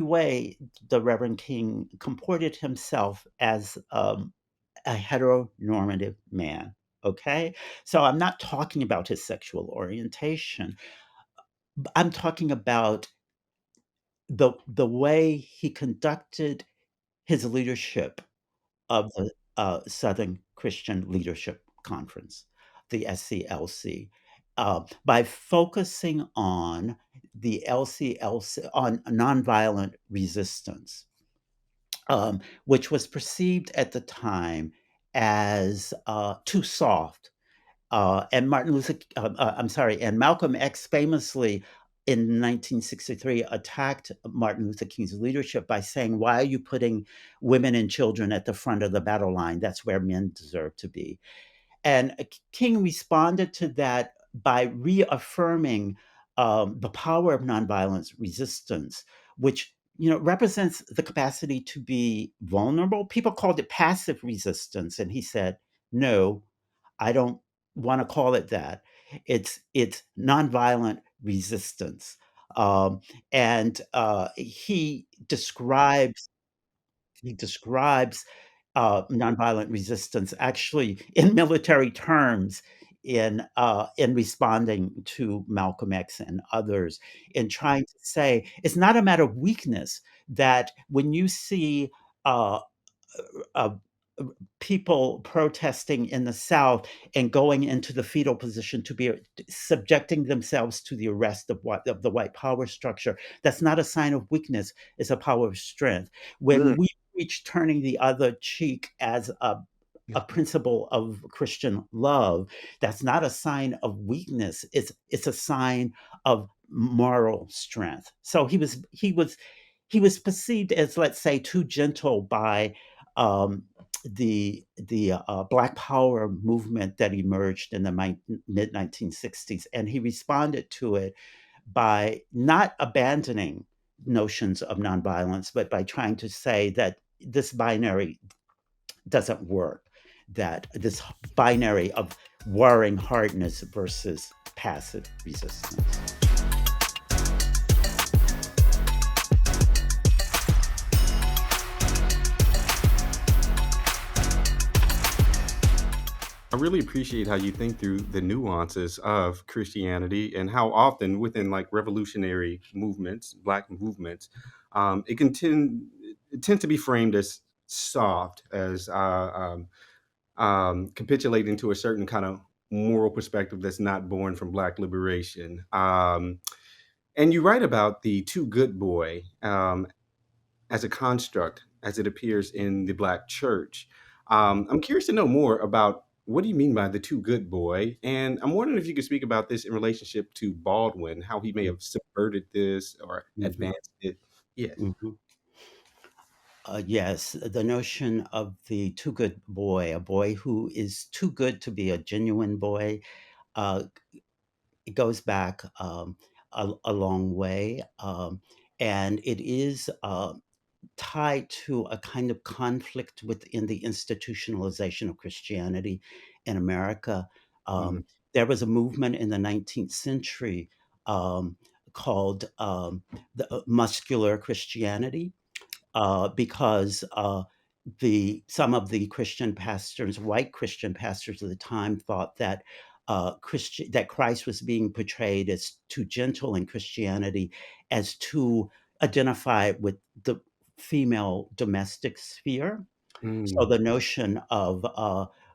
[SPEAKER 6] way, the Reverend King comported himself as a heteronormative man. Okay, so I'm not talking about his sexual orientation. I'm talking about the way he conducted his leadership of the Southern Christian Leadership Conference, the SCLC, by focusing on the LCLC, on nonviolent resistance, which was perceived at the time as too soft. And Malcolm X famously in 1963 attacked Martin Luther King's leadership by saying, "Why are you putting women and children at the front of the battle line? That's where men deserve to be." And King responded to that by reaffirming the power of nonviolence resistance, which represents the capacity to be vulnerable. People called it passive resistance, and he said, "No, I don't want to call it that. It's nonviolent resistance." And he describes nonviolent resistance actually in military terms in responding to Malcolm X and others, in trying to say it's not a matter of weakness that when you see uh, uh, people protesting in the South and going into the fetal position to be subjecting themselves to the arrest of the white power structure. That's not a sign of weakness; it's a power of strength.
[SPEAKER 2] Mm,
[SPEAKER 6] When we reach turning the other cheek as
[SPEAKER 2] yeah.
[SPEAKER 6] a principle of Christian love, that's not a sign of weakness. It's a sign of moral strength. So he was perceived as, let's say, too gentle by the Black Power movement that emerged in the mid 1960s, and he responded to it by not abandoning notions of nonviolence, but by trying to say that this binary doesn't work, that this binary of warring hardness versus passive resistance.
[SPEAKER 2] I really appreciate how you think through the nuances of Christianity and how often within like revolutionary movements, Black movements, it can it tends to be framed as soft, as capitulating to a certain kind of moral perspective that's not born from Black liberation. And you write about the too good boy as a construct as it appears in the Black church. I'm curious to know more about what do you mean by the too good boy? And I'm wondering if you could speak about this in relationship to Baldwin, how he may have subverted this or
[SPEAKER 6] Mhm,
[SPEAKER 2] advanced it. Yes.
[SPEAKER 6] mhm. Yes, the notion of the too good boy, a boy who is too good to be a genuine boy, uh, it goes back a long way. And it is tied to a kind of conflict within the institutionalization of Christianity in America.
[SPEAKER 2] Mhm.
[SPEAKER 6] Um, there was a movement in the 19th century called the muscular Christianity, because some of the Christian pastors, white Christian pastors of the time, thought that that Christ was being portrayed as too gentle in Christianity, as to identify with the female domestic sphere. So
[SPEAKER 2] Mm,
[SPEAKER 6] the notion of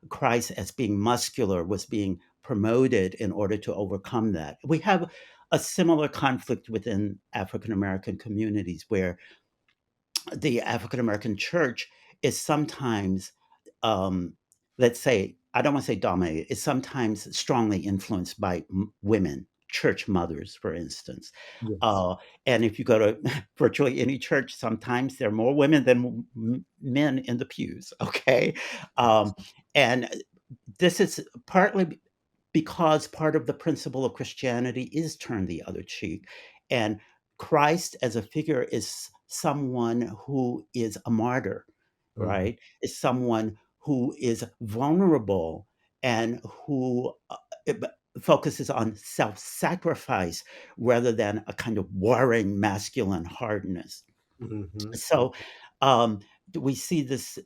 [SPEAKER 6] Christ as being muscular was being promoted in order to overcome that. We have a similar conflict within African American communities where the African American church is sometimes, um, let's say, I don't want to say dominated, is sometimes strongly influenced by women, church mothers, for instance.
[SPEAKER 2] yes.
[SPEAKER 6] Uh, and if you go to virtually any church, sometimes there are more women than men in the pews, okay? Um, and this is partly because part of the principle of Christianity is turn the other cheek. And Christ as a figure is someone who is a martyr,
[SPEAKER 2] Mhm.
[SPEAKER 6] right? Is someone who is vulnerable and who focuses on self sacrifice rather than a kind of warring masculine hardness.
[SPEAKER 2] Mhm.
[SPEAKER 6] So um, we see this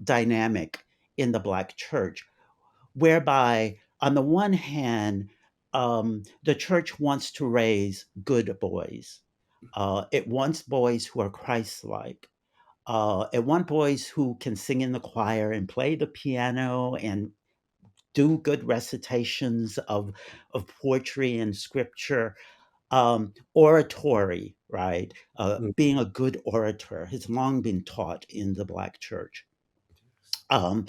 [SPEAKER 6] dynamic in the Black church whereby, on the one hand, the church wants to raise good boys. It wants boys who are Christ-like. It wants boys who can sing in the choir and play the piano and do good recitations of poetry and scripture. Oratory, right?
[SPEAKER 2] Mm,
[SPEAKER 6] Being a good orator has long been taught in the Black church. Um,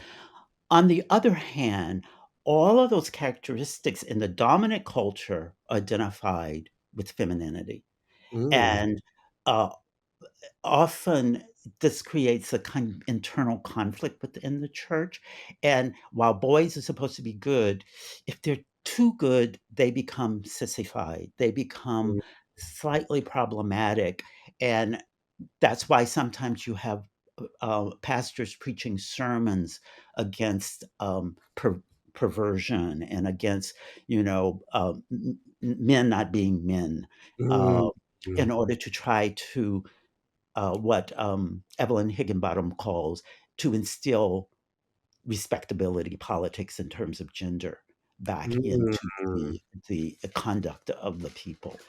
[SPEAKER 6] On the other hand, all of those characteristics in the dominant culture are identified with femininity.
[SPEAKER 2] mm,
[SPEAKER 6] And uh, often this creates a kind of internal conflict within the church. And while boys are supposed to be good, if they're too good, they become sissified, they become
[SPEAKER 2] mm,
[SPEAKER 6] slightly problematic. And that's why sometimes you have pastors preaching sermons against perversion and against, men not being men, uh,
[SPEAKER 2] mm,
[SPEAKER 6] in
[SPEAKER 2] mm,
[SPEAKER 6] order to try to what Evelyn Higginbottom calls to instill respectability politics in terms of gender back into
[SPEAKER 2] mm.
[SPEAKER 6] the conduct of the people.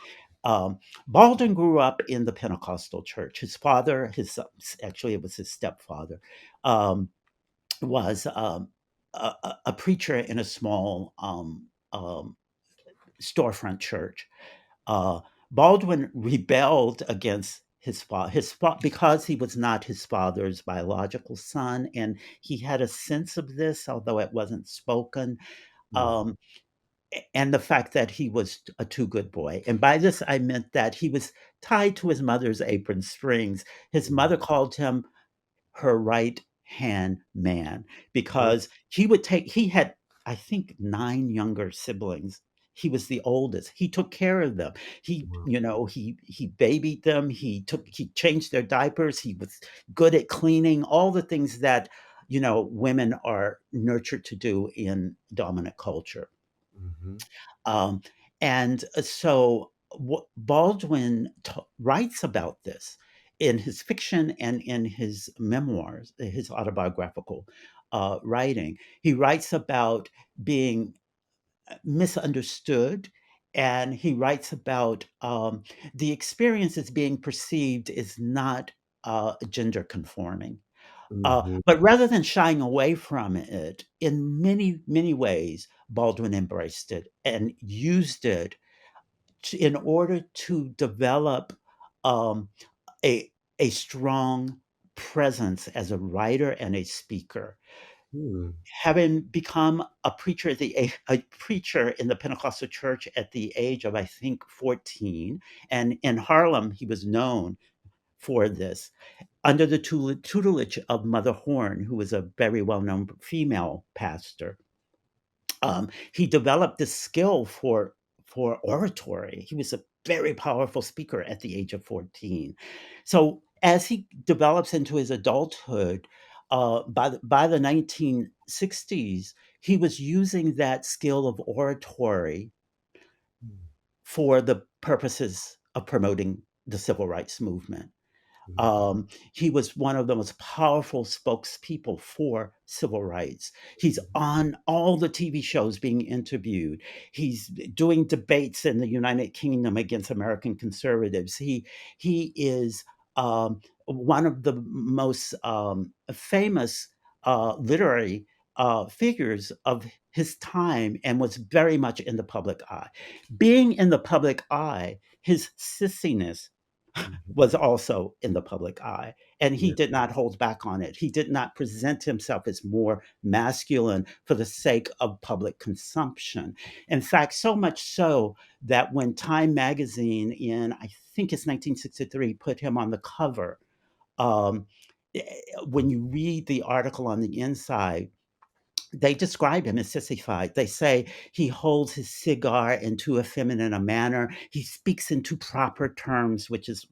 [SPEAKER 6] Um, Baldwin grew up in the Pentecostal church. His father, actually, it was his stepfather, um, was a preacher in a small storefront church. Uh, Baldwin rebelled against because he was not his father's biological son, and he had a sense of this, although it wasn't spoken.
[SPEAKER 2] Mm.
[SPEAKER 6] Um, and the fact that he was a too good boy. And by this, I meant that he was tied to his mother's apron strings. His mother called him her right hand man
[SPEAKER 2] Oh,
[SPEAKER 6] because he had, I think, 9 younger siblings. He was the oldest. He took care of them.
[SPEAKER 2] wow.
[SPEAKER 6] He babied them. He changed their diapers. He was good at cleaning, all the things that, women are nurtured to do in dominant culture.
[SPEAKER 2] Mhm.
[SPEAKER 6] Um, and so Baldwin writes about this in his fiction and in his memoirs, his autobiographical writing. He writes about being misunderstood, and he writes about the experience as being perceived is not gender conforming.
[SPEAKER 2] Mhm.
[SPEAKER 6] But rather than shying away from it, in many, many ways, Baldwin embraced it and used it in order to develop um, a, a strong presence as a writer and a speaker.
[SPEAKER 2] Hmm.
[SPEAKER 6] Having become a preacher in the Pentecostal church at the age of, I think, 14, and in Harlem, he was known for this under the tutelage of Mother Horn, who was a very well known female pastor. He developed this skill for oratory. He was a very powerful speaker at the age of 14. So as he develops into his adulthood, by the 1960s, he was using that skill of oratory for the purposes of promoting the civil rights movement.
[SPEAKER 2] Mhm.
[SPEAKER 6] He was one of the most powerful spokespeople for civil rights. He's on all the TV shows being interviewed. He's doing debates in the United Kingdom against American conservatives. He is one of the most famous literary figures of his time and was very much in the public eye. Being in the public eye, his sissiness
[SPEAKER 2] Mhm.
[SPEAKER 6] was also in the public eye, and he
[SPEAKER 2] Yeah.
[SPEAKER 6] did not hold back on it. He did not present himself as more masculine for the sake of public consumption. In fact, so much so that when Time magazine in, I think it's 1963, put him on the cover, um, eh, when you read the article on the inside, they describe him as sissified. They say he holds his cigar in too effeminate a manner. He speaks in too proper terms,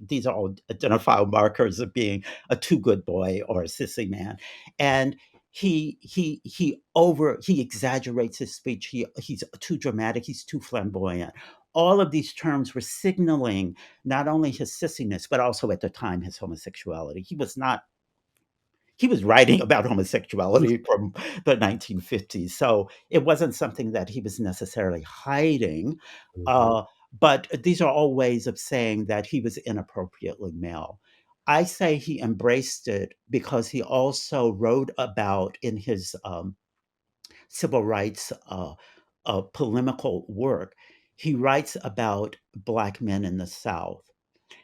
[SPEAKER 6] these are all identifiable markers of being a too good boy or a sissy man. And he exaggerates his speech. He's too dramatic. He's too flamboyant. All of these terms were signaling not only his sissiness, but also at the time his homosexuality. He was writing about homosexuality from the 1950s. So it wasn't something that he was necessarily hiding.
[SPEAKER 2] Mhm.
[SPEAKER 6] Uh, but these are all ways of saying that he was inappropriately male. I say he embraced it because he also wrote about in his civil rights polemical work, he writes about Black men in the South.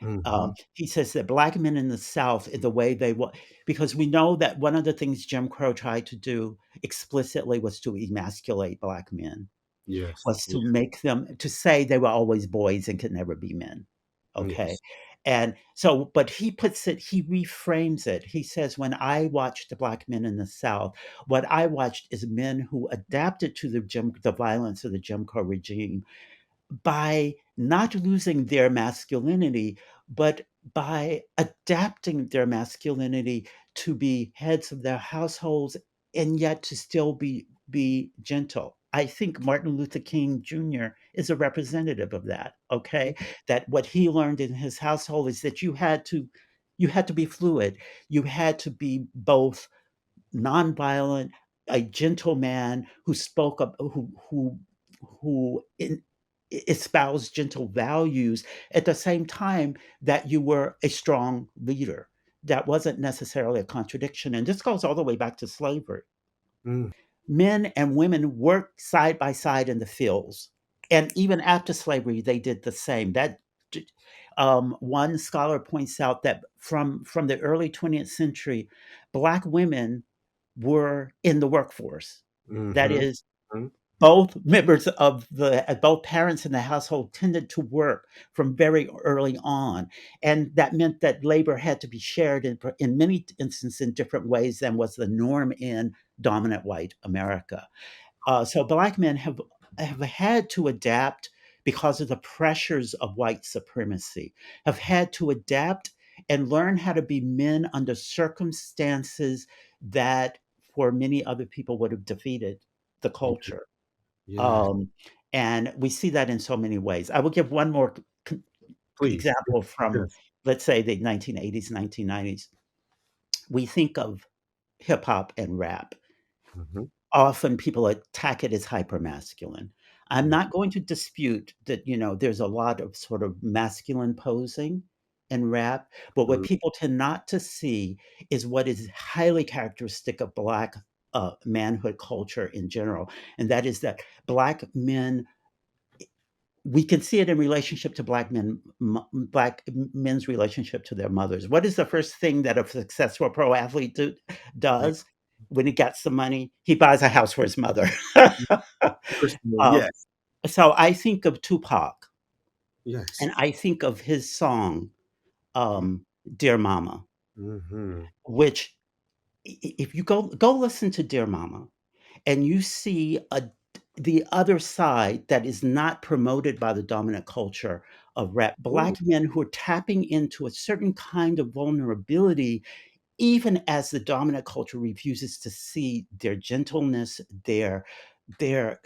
[SPEAKER 2] Mhm.
[SPEAKER 6] He says that Black men in the South, the way they were, because we know that one of the things Jim Crow tried to do explicitly was to emasculate Black men,
[SPEAKER 2] Yes.
[SPEAKER 6] was
[SPEAKER 2] Yeah.
[SPEAKER 6] to make them, to say they were always boys and could never be men. Okay.
[SPEAKER 2] Yes.
[SPEAKER 6] And so, but he reframes it. He says, when I watched the Black men in the South, what I watched is men who adapted to the violence of the Jim Crow regime by not losing their masculinity, but by adapting their masculinity to be heads of their households and yet to still be gentle. I think Martin Luther King Jr. is a representative of that. Okay, that what he learned in his household is that you had to be fluid. You had to be both nonviolent, a gentleman who spoke up, who espouse gentle values at the same time that you were a strong leader. That wasn't necessarily a contradiction. And this goes all the way back to slavery.
[SPEAKER 2] Mm.
[SPEAKER 6] Men and women worked side by side in the fields. And even after slavery, they did the same. One scholar points out that from the early 20th century, Black women were in the workforce. That
[SPEAKER 2] Mm-hmm.
[SPEAKER 6] is,
[SPEAKER 2] Mm-hmm.
[SPEAKER 6] both parents in the household tended to work from very early on, and that meant that labor had to be shared in many instances in different ways than was the norm in dominant white America. So Black men have had to adapt because of the pressures of white supremacy, have had to adapt and learn how to be men under circumstances that for many other people would have defeated the culture.
[SPEAKER 2] Yeah,
[SPEAKER 6] Um, and we see that in so many ways. I will give one more
[SPEAKER 2] please.
[SPEAKER 6] example from,
[SPEAKER 2] Yes.
[SPEAKER 6] let's say, the 1980s, 1990s. We think of hip hop and rap.
[SPEAKER 2] Mm-hmm.
[SPEAKER 6] Often people attack it as hypermasculine. I'm not going to dispute that, there's a lot of sort of masculine posing in rap, but what people tend not to see is what is highly characteristic of Black manhood culture in general, and that is that Black men, we can see it in relationship to Black men's relationship to their mothers. What is the first thing that a successful pro athlete
[SPEAKER 2] Yeah.
[SPEAKER 6] does when he gets the money? He buys a house for his mother.
[SPEAKER 2] Personally,
[SPEAKER 6] um,
[SPEAKER 2] yes.
[SPEAKER 6] so I think of Tupac,
[SPEAKER 2] Yes.
[SPEAKER 6] and I think of his song, "Dear Mama,"
[SPEAKER 2] Mm-hmm.
[SPEAKER 6] which, if you go listen to "Dear Mama," and you see the other side that is not promoted by the dominant culture of rap, Black men who are tapping into a certain kind of vulnerability, even as the dominant culture refuses to see their gentleness, their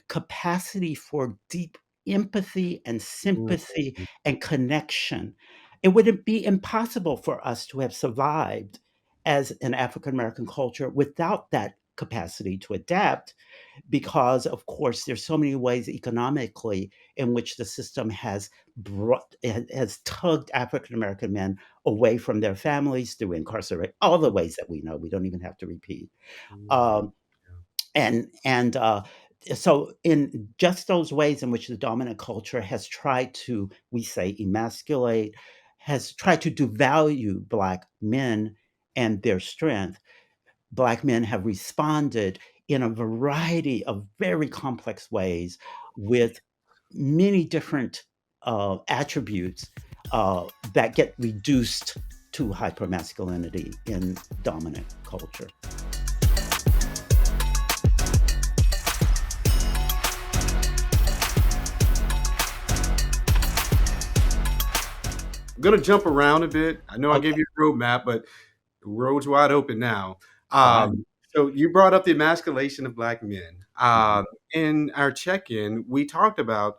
[SPEAKER 6] capacity for deep empathy and sympathy
[SPEAKER 2] Mm-hmm.
[SPEAKER 6] and connection. It would be impossible for us to have survived as an African American culture without that capacity to adapt, because of course there's so many ways economically in which the system has tugged African American men away from their families through incarceration, all the ways that we know, we don't even have to repeat.
[SPEAKER 2] Mm-hmm.
[SPEAKER 6] um, and so in just those ways in which the dominant culture has tried to, we say, emasculate, has tried to devalue Black men and their strength, Black men have responded in a variety of very complex ways with many different attributes that get reduced to hypermasculinity in dominant culture.
[SPEAKER 2] I'm gonna jump around a bit. I know I
[SPEAKER 6] Okay,
[SPEAKER 2] gave you a roadmap, but the road's wide open now.
[SPEAKER 6] fine.
[SPEAKER 2] So you brought up the emasculation of Black men.
[SPEAKER 6] Mhm.
[SPEAKER 2] In our check-in, we talked about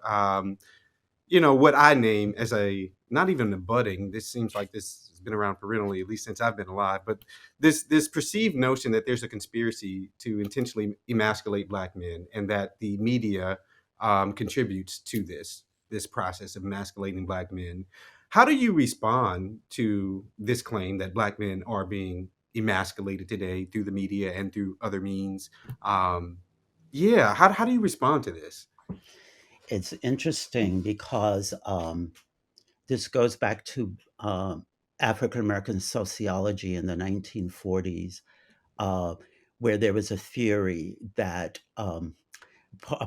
[SPEAKER 2] what I name as a not even a budding. This seems like this has been around perennially, at least since I've been alive. But this perceived notion that there's a conspiracy to intentionally emasculate Black men, and that the media contributes to this process of emasculating Black men. How do you respond to this claim that Black men are being emasculated today through the media and through other means? Yeah, how do you respond to this?
[SPEAKER 6] It's interesting because this goes back to African American sociology in the 1940s, uh, where there was a theory that a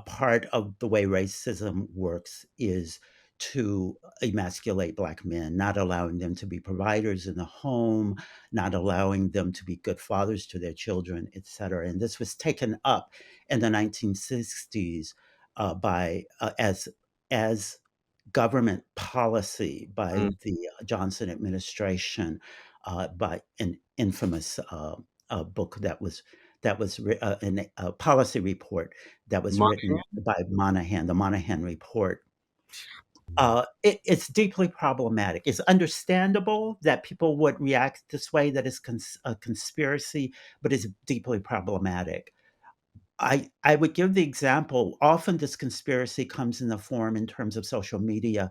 [SPEAKER 6] part of the way racism works is to emasculate Black men, not allowing them to be providers in the home, not allowing them to be good fathers to their children, et cetera. And this was taken up in the 1960s by as government policy by
[SPEAKER 2] Mm,
[SPEAKER 6] the Johnson administration, by an infamous book a policy report that was written
[SPEAKER 2] Montana?
[SPEAKER 6] by Monahan, the Monahan Report. It's deeply problematic. It's understandable that people would react this way, that it's a conspiracy, but it's deeply problematic. I would give the example. Often this conspiracy comes in the form in terms of social media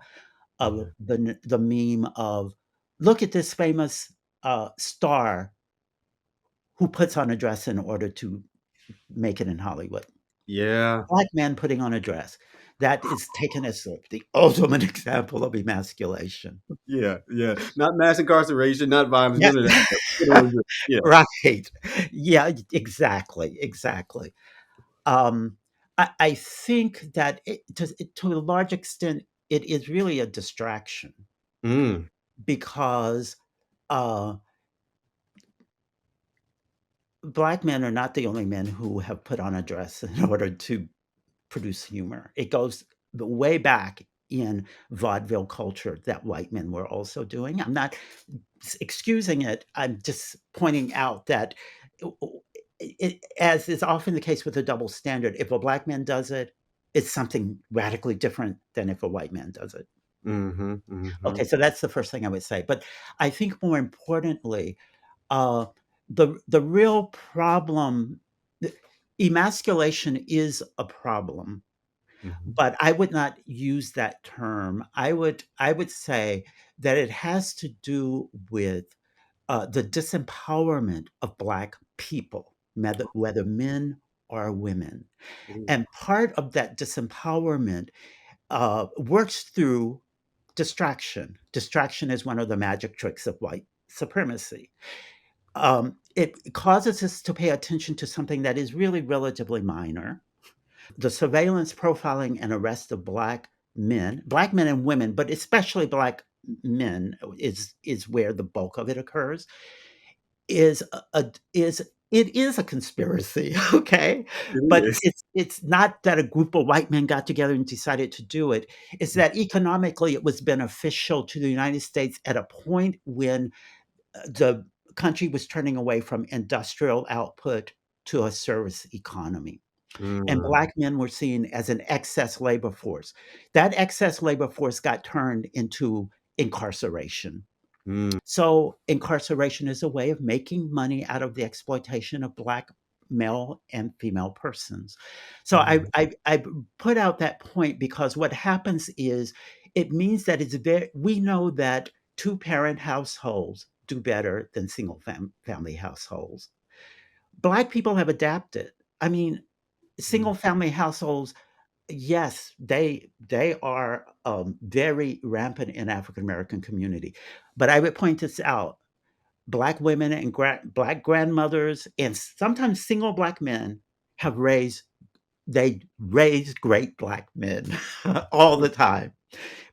[SPEAKER 6] of the meme of, look at this famous star who puts on a dress in order to make it in Hollywood.
[SPEAKER 2] Yeah.
[SPEAKER 6] Black man putting on a dress. That is taken as the ultimate example of emasculation.
[SPEAKER 2] Yeah. Yeah. Not mass incarceration, not violence,
[SPEAKER 6] Yes.
[SPEAKER 2] none of that. Yeah.
[SPEAKER 6] Right. Yeah, exactly, exactly. I think that to a large extent, it is really a distraction
[SPEAKER 2] Mm.
[SPEAKER 6] because uh, Black men are not the only men who have put on a dress in order to produce humor. It goes way back in vaudeville culture that white men were also doing. I'm not excusing it. I'm just pointing out that as is often the case with a double standard, if a Black man does it, it's something radically different than if a white man does it.
[SPEAKER 2] Mm-hmm. Mm-hmm.
[SPEAKER 6] Okay, so that's the first thing I would say. But I think more importantly, uh, the real problem, emasculation is a problem,
[SPEAKER 2] Mm-hmm.
[SPEAKER 6] but I would not use that term. I would say that it has to do with the disempowerment of Black people, whether men or women. And part of that disempowerment works through distraction. Distraction is one of the magic tricks of white supremacy. It causes us to pay attention to something that is really relatively minor. The surveillance, profiling, and arrest of Black men and women, but especially Black men is where the bulk of it occurs. Is it is a conspiracy, okay?
[SPEAKER 2] It
[SPEAKER 6] But
[SPEAKER 2] is.
[SPEAKER 6] it's not that a group of white men got together and decided to do it. It's that economically it was beneficial to the United States at a point when the country was turning away from industrial output to a service economy. And
[SPEAKER 2] Mm.
[SPEAKER 6] Black men were seen as an excess labor force. That excess labor force got turned into incarceration.
[SPEAKER 2] Mm.
[SPEAKER 6] So incarceration is a way of making money out of the exploitation of Black male and female persons. So
[SPEAKER 2] Mm.
[SPEAKER 6] I put out that point because what happens is it means that we know that two-parent households do better than family households. Black people have adapted. I mean,
[SPEAKER 2] Mm.
[SPEAKER 6] single family households, yes, they are very rampant in African American community. But I would point this out: Black women and Black grandmothers, and sometimes single Black men have raised great Black men all the time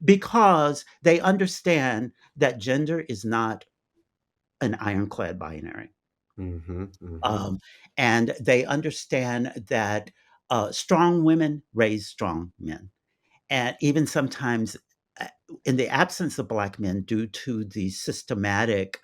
[SPEAKER 6] because they understand that gender is not an ironclad binary.
[SPEAKER 2] Mm-hmm. Mm-hmm.
[SPEAKER 6] Um, and they understand that strong women raise strong men. And even sometimes, uh, in the absence of Black men, due to the systematic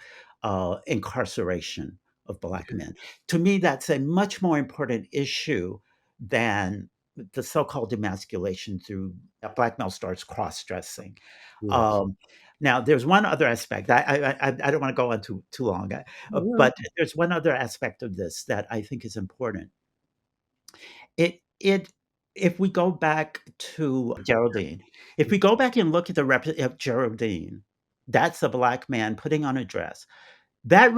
[SPEAKER 6] incarceration of Black men. To me, that's a much more important issue than the so-called emasculation through Black male starts cross-dressing.
[SPEAKER 2] Yes.
[SPEAKER 6] Um, Now, there's one other aspect. I don't want to go on too long,
[SPEAKER 2] Yeah.
[SPEAKER 6] but there's one other aspect of this that I think is important. It if we go back to Geraldine, if we go back and look at the of Geraldine, that's a Black man putting on a dress. That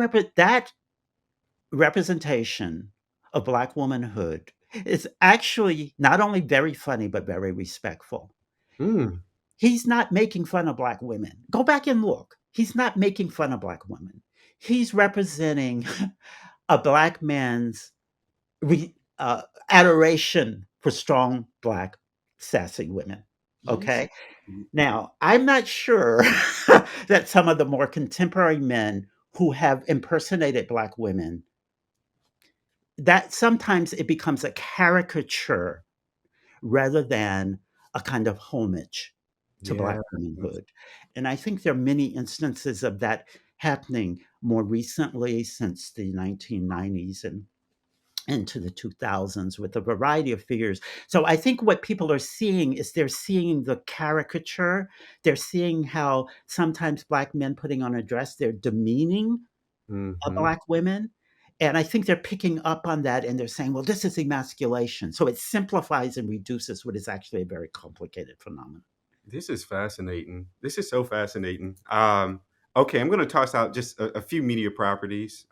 [SPEAKER 6] representation of Black womanhood is actually not only very funny but very respectful.
[SPEAKER 2] Mm.
[SPEAKER 6] He's not making fun of Black women. Go back and look. He's not making fun of Black women. He's representing a Black man's re, adoration for strong Black sassy women.
[SPEAKER 2] Yes.
[SPEAKER 6] Okay. Now, I'm not sure that some of the more contemporary men who have impersonated Black women, that sometimes it becomes a caricature rather than a kind of homage to Black
[SPEAKER 2] Yeah.
[SPEAKER 6] womanhood. And I think there are many instances of that happening more recently since the 1990s and into the 2000s with a variety of figures. So I think what people are seeing is they're seeing the caricature. They're seeing how sometimes Black men putting on a dress, they're demeaning
[SPEAKER 2] Mm-hmm.
[SPEAKER 6] Black women. And I think they're picking up on that and they're saying, well, this is emasculation. So it simplifies and reduces what is actually a very complicated phenomenon.
[SPEAKER 2] This is fascinating. This is so fascinating. Okay, I'm going to toss out just a few media properties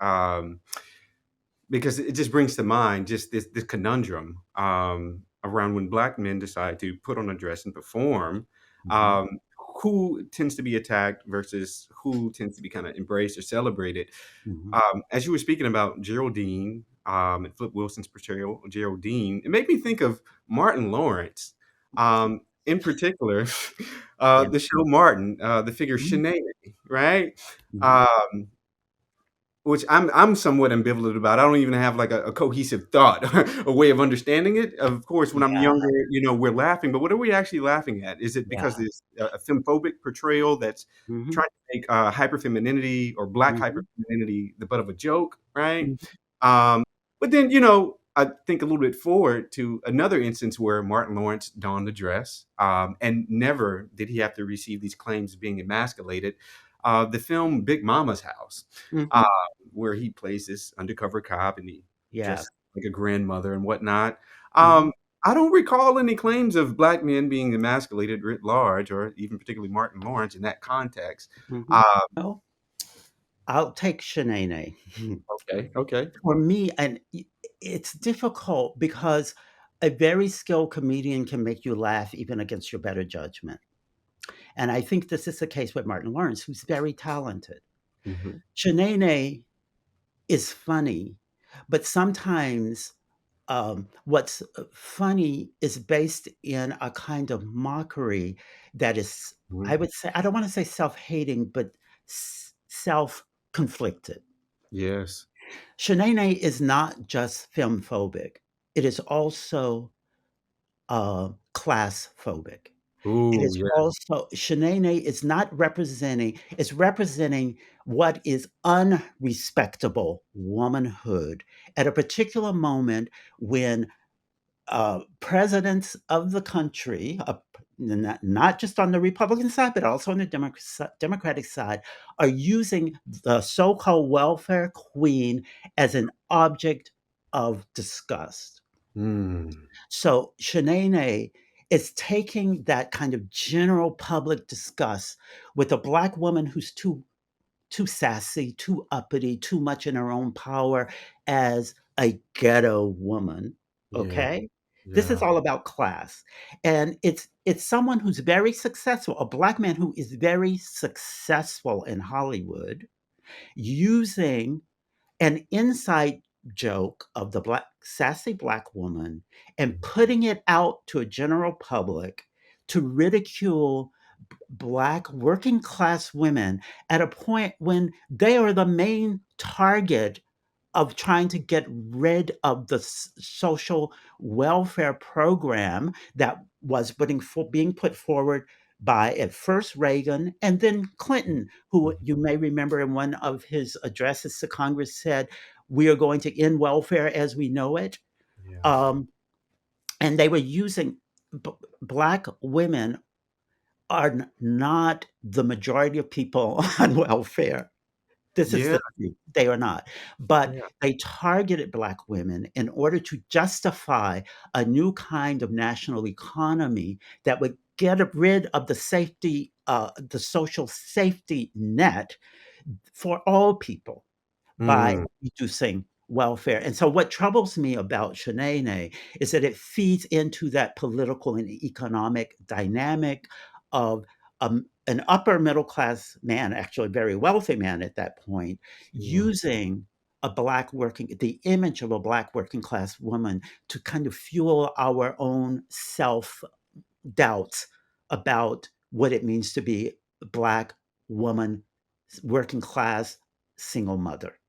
[SPEAKER 2] because it just brings to mind just this conundrum around when Black men decide to put on a dress and perform.
[SPEAKER 6] Mhm.
[SPEAKER 2] Um, who tends to be attacked versus who tends to be kind of embraced or celebrated?
[SPEAKER 6] Mhm.
[SPEAKER 2] As you were speaking about Geraldine and Flip Wilson's portrayal of Geraldine, it made me think of Martin Lawrence. In particular,
[SPEAKER 6] Yeah.
[SPEAKER 2] the show Martin, the figure
[SPEAKER 6] Mhm.
[SPEAKER 2] Shanae, right?
[SPEAKER 6] Mhm.
[SPEAKER 2] Um, which I'm somewhat ambivalent about. I don't even have like a cohesive thought, a way of understanding it. Of course, when I'm
[SPEAKER 6] Yeah.
[SPEAKER 2] younger, we're laughing, but what are we actually laughing at? Is it because
[SPEAKER 6] Yeah.
[SPEAKER 2] it's a femphobic portrayal that's
[SPEAKER 6] Mhm.
[SPEAKER 2] trying to make hyperfemininity or Black
[SPEAKER 6] Mhm.
[SPEAKER 2] hyperfemininity the butt of a joke, right?
[SPEAKER 6] Mhm.
[SPEAKER 2] But then, I think a little bit forward to another instance where Martin Lawrence donned a dress, and never did he have to receive these claims of being emasculated. The film Big Mama's House, uh,
[SPEAKER 6] Mhm.
[SPEAKER 2] where he plays this undercover cop and he
[SPEAKER 6] Yeah.
[SPEAKER 2] dresses like a grandmother and whatnot.
[SPEAKER 6] Mhm.
[SPEAKER 2] I don't recall any claims of Black men being emasculated writ large, or even particularly Martin Lawrence in that context.
[SPEAKER 6] Mhm.
[SPEAKER 2] Uh,
[SPEAKER 6] Well, I'll take Shanae.
[SPEAKER 2] okay, okay.
[SPEAKER 6] For me, and it's difficult because a very skilled comedian can make you laugh even against your better judgment. And I think this is the case with Martin Lawrence, who's very talented.
[SPEAKER 2] Mhm.
[SPEAKER 6] Shanae is funny, but sometimes what's funny is based in a kind of mockery that is, I
[SPEAKER 2] Mhm.
[SPEAKER 6] would say, I don't want to say self hating, but self conflicted.
[SPEAKER 2] Yes.
[SPEAKER 6] Shanae is not just film phobic, it is also class phobic. It
[SPEAKER 2] Ooh,
[SPEAKER 6] is
[SPEAKER 2] yeah.
[SPEAKER 6] also, Shanae is not representing, it's representing what is unrespectable womanhood at a particular moment when presidents of the country, not just on the Republican side, but also on the Democratic side, are using the so called welfare queen as an object of disgust.
[SPEAKER 2] Mm.
[SPEAKER 6] So Shanae is taking that kind of general public disgust with a Black woman who's too sassy, too uppity, too much in her own power as a ghetto woman.
[SPEAKER 2] Yeah,
[SPEAKER 6] Okay? This is
[SPEAKER 2] yeah.
[SPEAKER 6] all about class. And it's someone who's very successful, a Black man who is very successful in Hollywood, using an inside joke of the sassy Black woman and
[SPEAKER 2] Mhm.
[SPEAKER 6] putting it out to a general public to ridicule Black working class women at a point when they are the main target of trying to get rid of the social welfare program that was being put forward by at first Reagan and then Clinton, who you may remember in one of his addresses to Congress said, "We are going to end welfare as we know it."
[SPEAKER 2] Yeah.
[SPEAKER 6] Um, and they were using Black women are not the majority of people on welfare. This is
[SPEAKER 2] Yeah,
[SPEAKER 6] the truth. They are not. But
[SPEAKER 2] yeah.
[SPEAKER 6] they targeted Black women in order to justify a new kind of national economy that would get rid of the social safety net for all people by
[SPEAKER 2] Mm.
[SPEAKER 6] reducing welfare. And so what troubles me about Shanae is that it feeds into that political and economic dynamic of an upper middle class man, actually a very wealthy man at that point,
[SPEAKER 2] Yeah.
[SPEAKER 6] using the image of a Black working class woman to kind of fuel our own self doubts about what it means to be a Black woman, working class, single mother.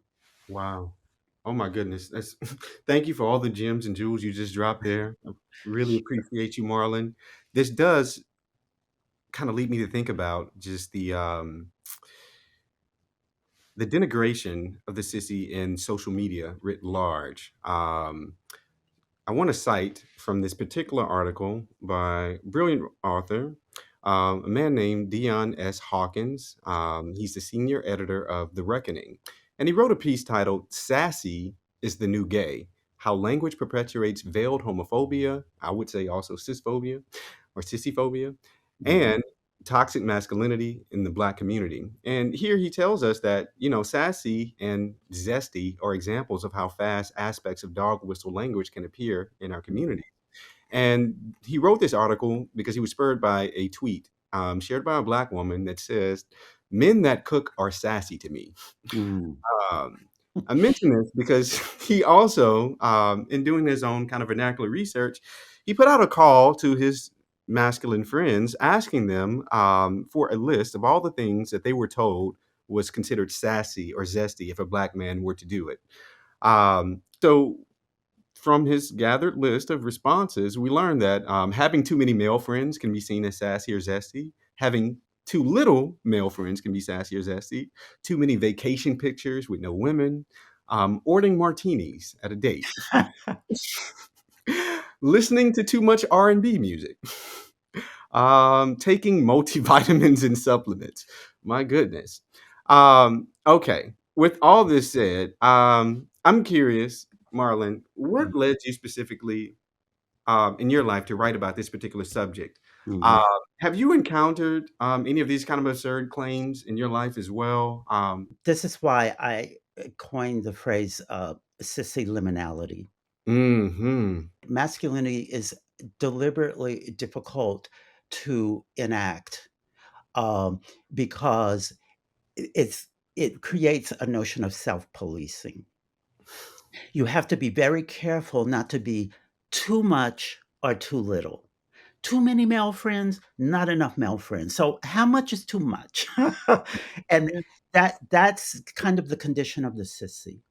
[SPEAKER 2] Wow. Oh my goodness. That's thank you for all the gems and jewels you just dropped there. I really appreciate you, Marlon. This does kind of lead me to think about just the denigration of the sissy in social media writ large. I want to cite from this particular article by brilliant author, a man named Dion S. Hawkins. He's the senior editor of The Reckoning. And he wrote a piece titled Sassy is the New Gay: How Language Perpetuates Veiled Homophobia, I would say also cisphobia or sissyphobia, and toxic masculinity in the Black community. And here he tells us that, sassy and zesty are examples of how fast aspects of dog whistle language can appear in our community. And he wrote this article because he was spurred by a tweet shared by a Black woman that says, "Men that cook are sassy to me."
[SPEAKER 6] Mm.
[SPEAKER 2] Um, I mention this because he also, in doing his own kind of vernacular research, he put out a call to his masculine friends, asking them for a list of all the things that they were told was considered sassy or zesty if a Black man were to do it. So from his gathered list of responses, we learned that having too many male friends can be seen as sassy or zesty. Having too little male friends can be sassy or zesty. Too many vacation pictures with no women. Ordering martinis at a date. Listening to too much R&B music. Taking multivitamins and supplements. My goodness. Okay. With all this said, I'm curious, Marlon, what led you specifically in your life to write about this particular subject?
[SPEAKER 6] Mhm.
[SPEAKER 2] Have you encountered any of these kind of absurd claims in your life as well?
[SPEAKER 6] This is why I coined the phrase sissy liminality.
[SPEAKER 2] Hmm.
[SPEAKER 6] Masculinity is deliberately difficult to enact um, because it creates a notion of self-policing. You have to be very careful not to be too much or too little. Too many male friends, not enough male friends. So how much is too much? And that's kind of the condition of the sissy.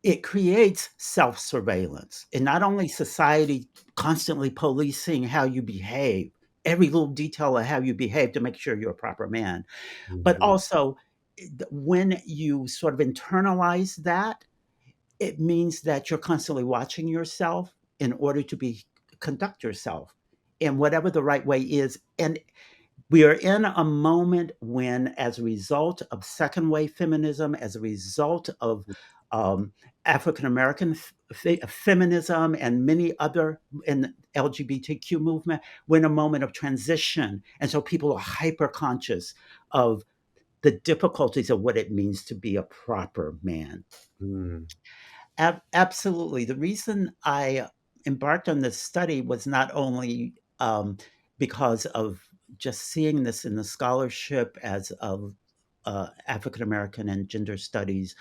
[SPEAKER 6] It creates self-surveillance, and not only society constantly policing how you behave, every little detail of how you behave to make sure you're a proper man, but
[SPEAKER 2] Mhm.
[SPEAKER 6] also when you sort of internalize that, it means that you're constantly watching yourself in order to be conduct yourself in whatever the right way is. And we are in a moment when, as a result of second wave feminism, as a result of um, African American feminism and many other in LGBTQ movement, we're in a moment of transition, and so people are hyper conscious of the difficulties of what it means to be a proper man.
[SPEAKER 2] Mm.
[SPEAKER 6] Absolutely. The reason I embarked on this study was not only because of just seeing this in the scholarship as a African American and gender studies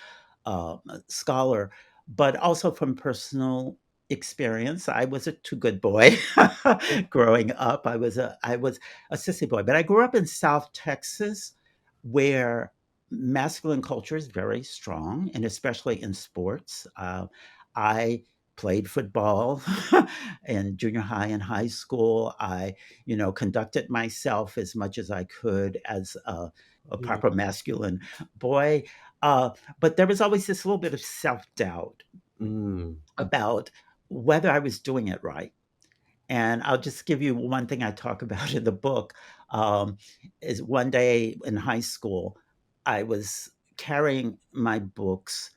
[SPEAKER 6] scholar, but also from personal experience. I was a too good boy growing up. I was a sissy boy, but I grew up in South Texas, where masculine culture is very strong, and especially in sports. I played football in junior high and high school. I, conducted myself as much as I could as a proper masculine boy. Uh, but there was always this little bit of self doubt
[SPEAKER 2] Mm.
[SPEAKER 6] about whether I was doing it right. And I'll just give you one thing I talk about in the book. Is one day in high school, I was carrying my books,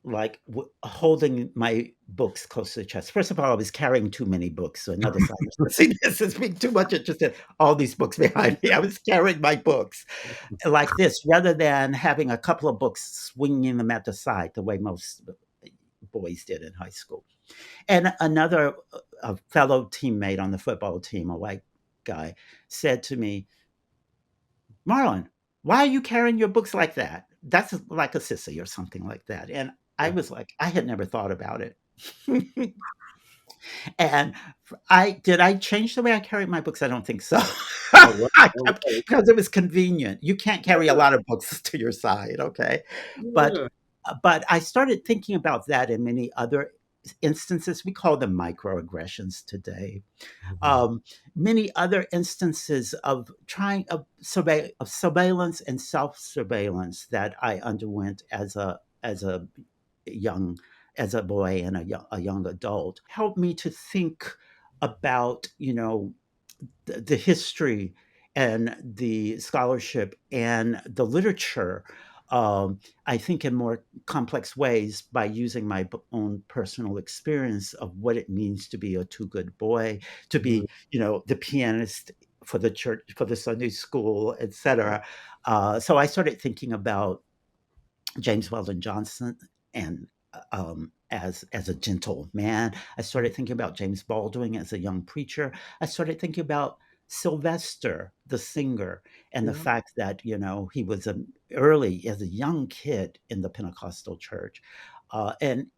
[SPEAKER 6] like holding my books close to the chest. First of all, I was carrying too many books. So another sign of see, this is being too much interested. All these books behind me. I was carrying my books like this, rather than having a couple of books swinging them at the side, the way most boys did in high school. And another a fellow teammate on the football team, a white guy, said to me, "Marlon, why are you carrying your books like that? That's like a sissy or something like that." And I was like, I had never thought about it. And I change the way I carry my books? I don't think so.
[SPEAKER 2] Oh, wow. Okay.
[SPEAKER 6] Because it was convenient. You can't carry a lot of books to your side, okay? But
[SPEAKER 2] Yeah.
[SPEAKER 6] but I started thinking about that in many other instances. We call them microaggressions today.
[SPEAKER 2] Mhm.
[SPEAKER 6] Um, Many other instances of surveillance and self-surveillance that I underwent as a young as a boy and a young adult helped me to think about the history and the scholarship and the literature I think in more complex ways by using my own personal experience of what it means to be a too good boy, to
[SPEAKER 2] Mhm.
[SPEAKER 6] be, the pianist for the church, for the Sunday school, etc. So I started thinking about James Weldon Johnson and as a gentle man. I started thinking about James Baldwin as a young preacher. I started thinking about Sylvester, the singer, and the
[SPEAKER 2] Yeah.
[SPEAKER 6] fact that he was early as a young kid in the Pentecostal church, and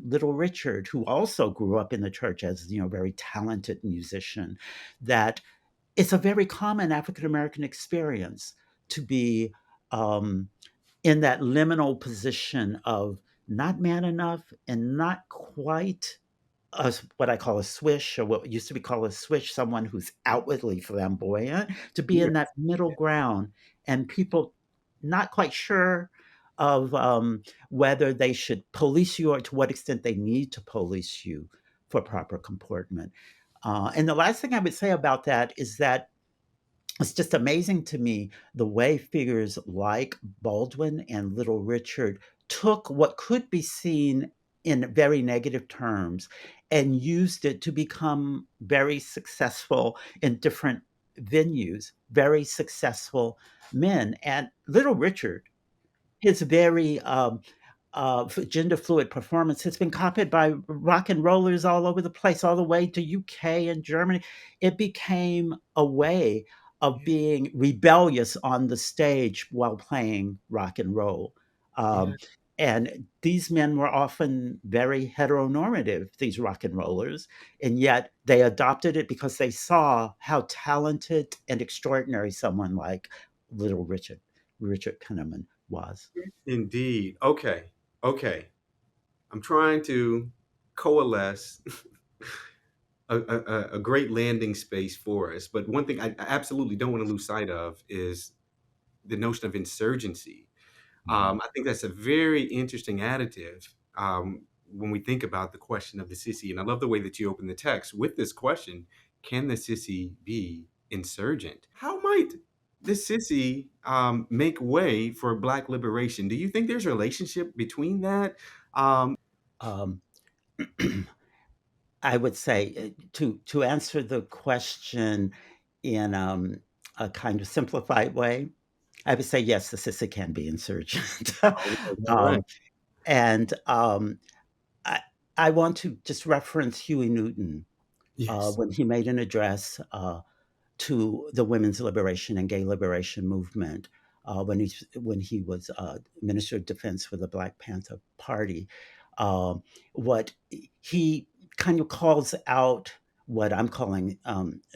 [SPEAKER 6] Little Richard, who also grew up in the church as very talented musician. That it's a very common African American experience to be um, in that liminal position of not man enough and not quite what I call a swish, or what used to be called a swish, someone who's outwardly flamboyant, to be
[SPEAKER 2] Yeah.
[SPEAKER 6] in that middle ground, and people not quite sure of whether they should police you or to what extent they need to police you for proper comportment. And the last thing I would say about that is that it's just amazing to me the way figures like Baldwin and Little Richard took what could be seen in very negative terms and used it to become very successful in different venues, very successful men. And Little Richard, his very gender fluid performance has been copied by rock and rollers all over the place, all the way to UK and Germany. It became a way of being rebellious on the stage while playing rock and roll.
[SPEAKER 2] Yeah.
[SPEAKER 6] Um, and these men were often very heteronormative, these rock and rollers, and yet they adopted it because they saw how talented and extraordinary someone like Little Richard Penniman was.
[SPEAKER 2] Indeed. Okay. Okay. I'm trying to coalesce a great landing space for us. But one thing I absolutely don't want to lose sight of is the notion of insurgency.
[SPEAKER 6] Mhm.
[SPEAKER 2] I think that's a very interesting additive when we think about the question of the sissy. And I love the way that you open the text with this question: can the sissy be insurgent? How might the sissy make way for Black liberation? Do you think there's a relationship between that?
[SPEAKER 6] Um, I would say to answer the question in a kind of simplified way, I would say yes, the CISA can be insurgent.
[SPEAKER 2] Oh, all right.
[SPEAKER 6] um, and I, I want to just reference Huey Newton
[SPEAKER 2] Yes.
[SPEAKER 6] when he made an address to the women's liberation and gay liberation movement when he was Minister of Defense for the Black Panther Party. Um, what he kind of calls out what I'm calling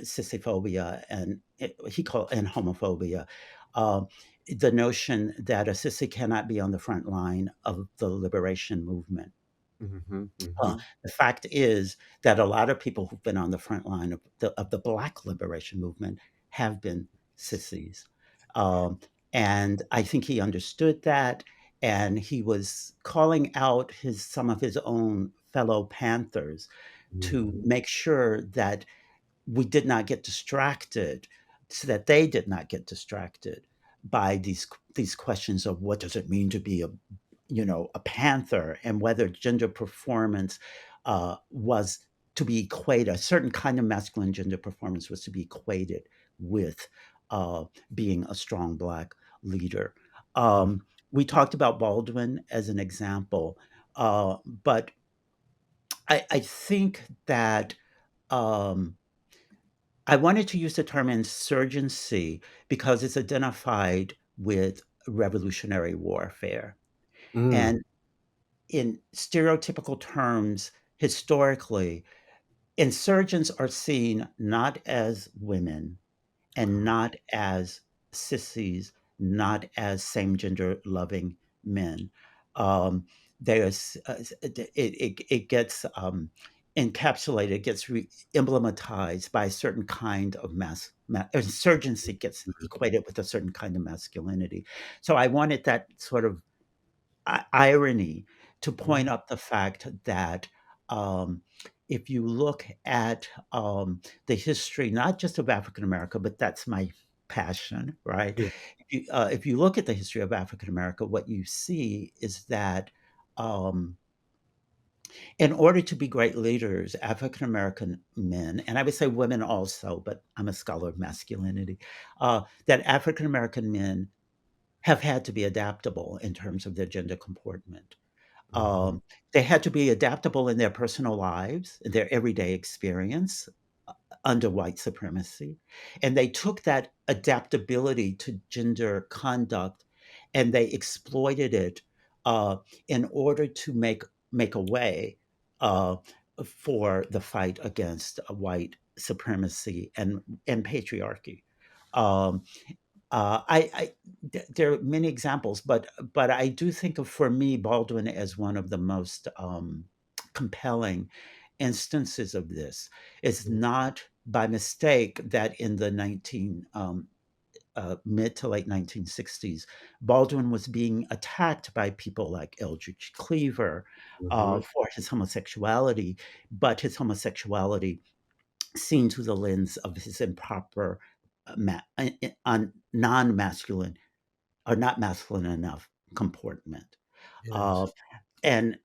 [SPEAKER 6] sissiphobia and homophobia. Um, the notion that a sissy cannot be on the front line of the liberation movement.
[SPEAKER 2] Hmm.
[SPEAKER 6] uh,
[SPEAKER 2] Hmm.
[SPEAKER 6] the fact is that a lot of people who've been on the front line of the Black liberation movement have been sissies. Um, and I think he understood that. And he was calling out some of his own fellow Panthers to
[SPEAKER 2] Hmm.
[SPEAKER 6] make sure that we did not get distracted, so that they did not get distracted by these questions of what does it mean to be a panther, and whether gender performance was to be equated, a certain kind of masculine gender performance was to be equated with being a strong Black leader. We talked about Baldwin as an example, but I think that um, I wanted to use the term insurgency because it's identified with revolutionary warfare.
[SPEAKER 2] Mm.
[SPEAKER 6] And in stereotypical terms, historically, insurgents are seen not as women and not as sissies, not as same gender loving men. Um, there's it gets encapsulated, it gets emblematized by a certain kind of insurgency gets equated with a certain kind of masculinity. So I wanted that sort of irony to point up the fact that um, if you look at the history, not just of African America, but that's my passion, right?
[SPEAKER 2] Yeah.
[SPEAKER 6] If you look at the history of African America, what you see is that um, in order to be great leaders, African American men, and I would say women also, but I'm a scholar of masculinity, that African American men have had to be adaptable in terms of their gender comportment.
[SPEAKER 2] Mhm.
[SPEAKER 6] They had to be adaptable in their personal lives, in their everyday experience under white supremacy. And they took that adaptability to gender conduct and they exploited it uh, in order to make a way uh, for the fight against white supremacy and patriarchy. Um, there are many examples, but I do think of for me Baldwin as one of the most compelling instances of this. It's not by mistake that in the 19 mid to late 1960s, Baldwin was being attacked by people like Eldridge Cleaver
[SPEAKER 2] Mhm.
[SPEAKER 6] for his homosexuality, but his homosexuality seen through the lens of his improper, non-masculine or not masculine enough comportment. Uh,
[SPEAKER 2] Yes.
[SPEAKER 6] and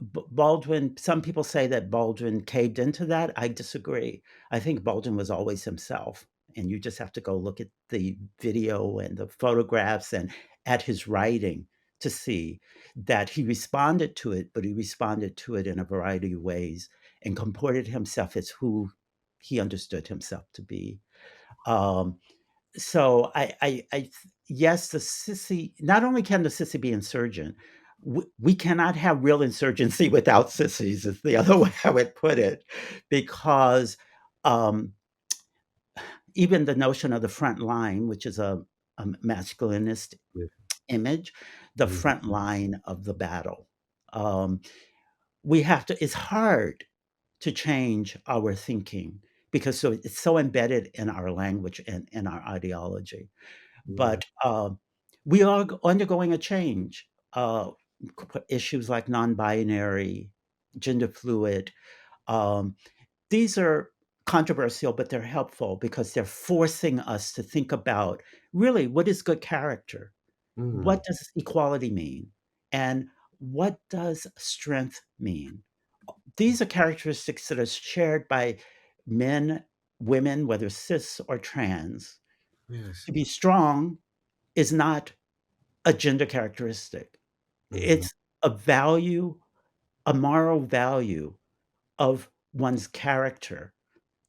[SPEAKER 6] Baldwin, some people say that Baldwin caved into that. I disagree. I think Baldwin was always himself. And you just have to go look at the video and the photographs and at his writing to see that he responded to it, but he responded to it in a variety of ways and comported himself as who he understood himself to be. Um, so yes, the sissy. Not only can the sissy be insurgent, we cannot have real insurgency without sissies. Is the other way I would put it, because um, even the notion of the front line, which is a masculinist
[SPEAKER 2] Yeah.
[SPEAKER 6] image, the
[SPEAKER 2] Mhm.
[SPEAKER 6] front line of the battle. Um, we have to. It's hard to change our thinking because it's so embedded in our language and in our ideology.
[SPEAKER 2] Yeah.
[SPEAKER 6] But we are undergoing a change. Issues like non-binary, gender fluid, um, these are controversial, but they're helpful because they're forcing us to think about really what is good character?
[SPEAKER 2] Mm.
[SPEAKER 6] What does equality mean? And what does strength mean? These are characteristics that are shared by men, women, whether cis or trans.
[SPEAKER 2] Yes.
[SPEAKER 6] To be strong is not a gender characteristic.
[SPEAKER 2] Mhm.
[SPEAKER 6] It's a value, a moral value of one's character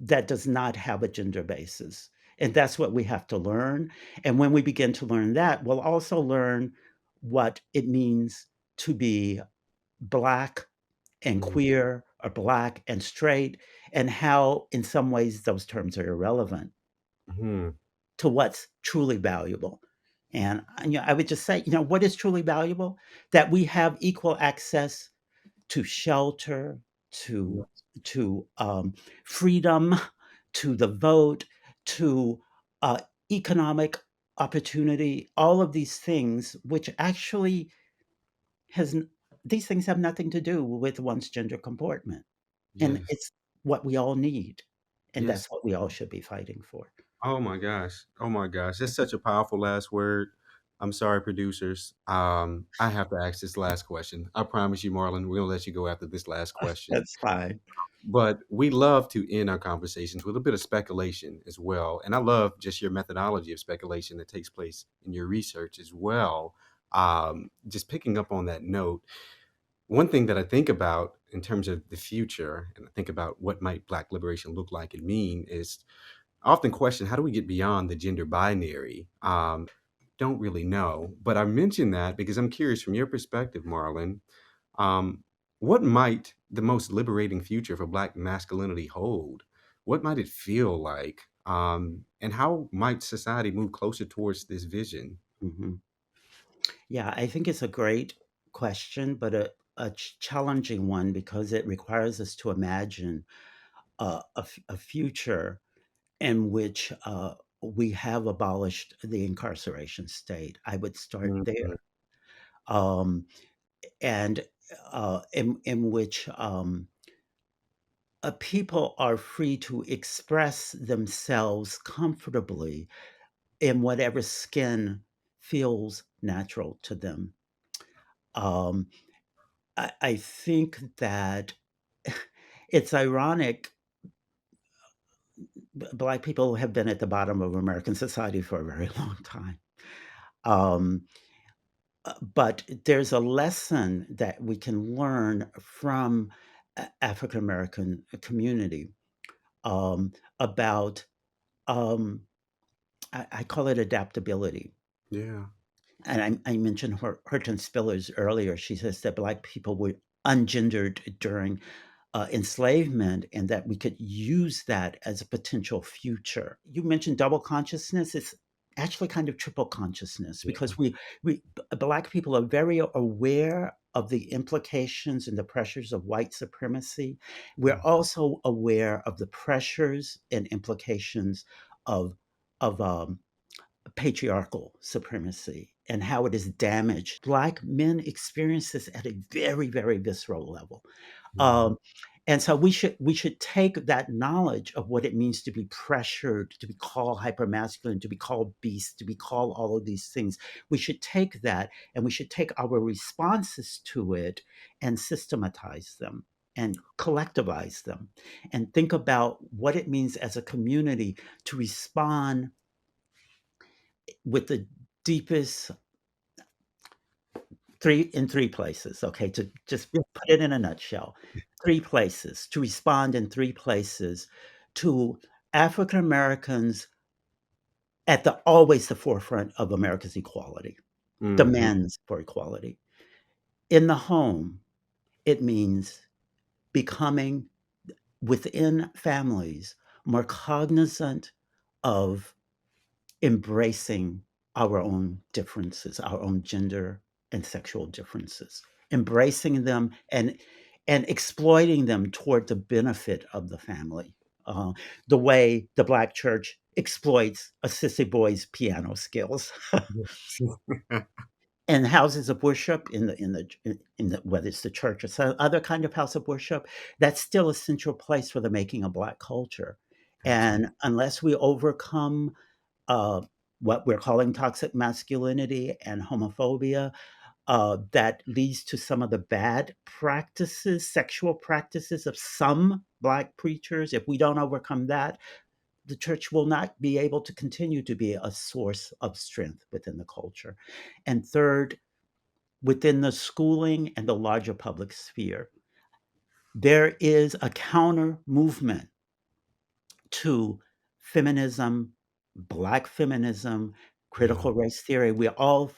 [SPEAKER 6] that does not have a gender basis. And that's what we have to learn. And when we begin to learn that, we'll also learn what it means to be Black and
[SPEAKER 2] Mhm.
[SPEAKER 6] queer or Black and straight, and how, in some ways, those terms are irrelevant
[SPEAKER 2] Mhm.
[SPEAKER 6] to what's truly valuable. And I would just say, what is truly valuable? That we have equal access to shelter, to
[SPEAKER 2] Yes.
[SPEAKER 6] freedom, to the vote, to economic opportunity. All of these things, which actually has these things have nothing to do with one's gender comportment, and
[SPEAKER 2] Yes.
[SPEAKER 6] it's what we all need, and
[SPEAKER 2] Yes.
[SPEAKER 6] that's what we all should be fighting for.
[SPEAKER 2] Oh my gosh. Oh my gosh. That's such a powerful last word. I'm sorry, producers. I have to ask this last question. I promise you, Marlon, we're gonna let you go after this last question.
[SPEAKER 6] That's fine.
[SPEAKER 2] But we love to end our conversations with a bit of speculation as well. And I love just your methodology of speculation that takes place in your research as well. Just picking up on that note, one thing that I think about in terms of the future, and I think about what might Black liberation look like and mean, is I often question how do we get beyond the gender binary? Don't really know. But I mention that because I'm curious from your perspective, Marlon, um, what might the most liberating future for Black masculinity hold? What might it feel like? And how might society move closer towards this vision?
[SPEAKER 6] Mhm. Yeah, I think it's a great question, but a challenging one because it requires us to imagine a future in which we have abolished the incarceration state. I would start
[SPEAKER 2] Mhm.
[SPEAKER 6] there. Um, and in which people are free to express themselves comfortably in whatever skin feels natural to them. Um, I think that it's ironic. Black people have been at the bottom of American society for a very long time. Um, but there's a lesson that we can learn from African American community about I call it adaptability.
[SPEAKER 2] Yeah.
[SPEAKER 6] And I mentioned Horton Spillers earlier. She says that Black people were ungendered during enslavement, and that we could use that as a potential future. You mentioned double consciousness. It's actually kind of triple consciousness because we Black people are very aware of the implications and the pressures of white supremacy. We're also aware of the pressures and implications of of patriarchal supremacy and how it has damaged Black men experience this at a very, very visceral level. Um, and so we should take that knowledge of what it means to be pressured, to be called hypermasculine, to be called beast, to be called all of these things. We should take that and we should take our responses to it and systematize them and collectivize them and think about what it means as a community to respond with the deepest three places, okay, to just put it in a nutshell. Three places to respond in three places to African Americans at the always the forefront of America's equality, demands for equality. In the home, it means becoming within families more cognizant of embracing our own differences, our own gender and sexual differences, embracing them and exploiting them toward the benefit of the family. The way the Black church exploits a sissy boy's piano skills. And houses of worship in the whether it's the church or some other kind of house of worship, that's still a central place for the making of Black culture. And unless we overcome what we're calling toxic masculinity and homophobia, that leads to some of the bad practices, sexual practices of some Black preachers. If we don't overcome that, the church will not be able to continue to be a source of strength within the culture. And third, within the schooling and the larger public sphere, there is a counter movement to feminism, Black feminism, critical race theory. We're all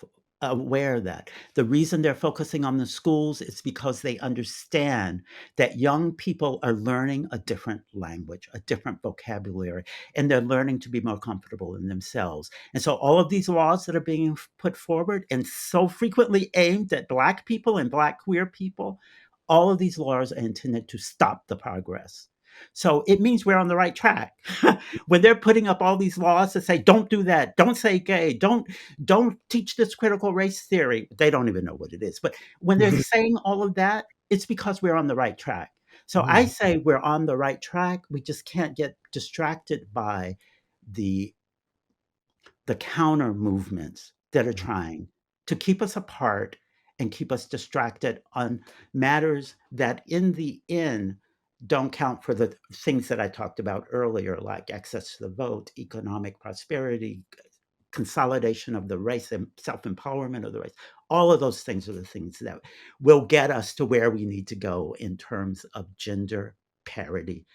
[SPEAKER 6] aware of that. The reason they're focusing on the schools is because they understand that young people are learning a different language, a different vocabulary, and they're learning to be more comfortable in themselves. And so all of these laws that are being put forward and so frequently aimed at Black people and Black queer people, all of these laws are intended to stop the progress. So it means we're on the right track. When they're putting up all these laws that say, don't do that, don't say gay, don't teach this critical race theory. They don't even know what it is. But when they're saying all of that, it's because we're on the right track. So I say we're on the right track. We just can't get distracted by the counter movements that are trying to keep us apart and keep us distracted on matters that in the end don't count for the things that I talked about earlier, like access to the vote, economic prosperity, consolidation of the race, and self-empowerment of the race. All of those things are the things that will get us to where we need to go in terms of gender parity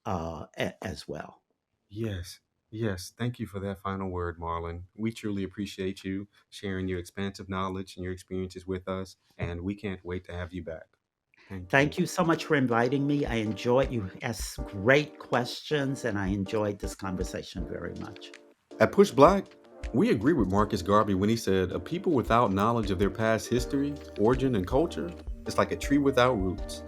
[SPEAKER 6] as well.
[SPEAKER 2] Yes. Yes. Thank you for that final word, Marlon. We truly appreciate you sharing your expansive knowledge and your experiences with us, and we can't wait to have you back.
[SPEAKER 6] Thank you so much for inviting me. I enjoyed you asked great questions, and I enjoyed this conversation very much.
[SPEAKER 2] At Push Black, we agree with Marcus Garvey when he said, a people without knowledge of their past history, origin, and culture is like a tree without roots.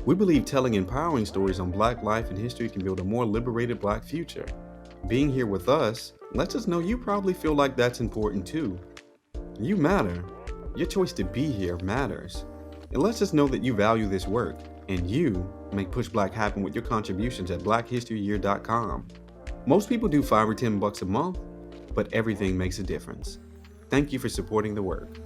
[SPEAKER 2] We believe telling empowering stories on Black life and history can build a more liberated Black future. Being here with us lets us know you probably feel like that's important too. You matter. Your choice to be here matters. It lets us know that you value this work, and you Make Push Black happen with your contributions at blackhistoryyear.com. Most people do $5 or $10 a month, but everything makes a difference. Thank you for supporting the work.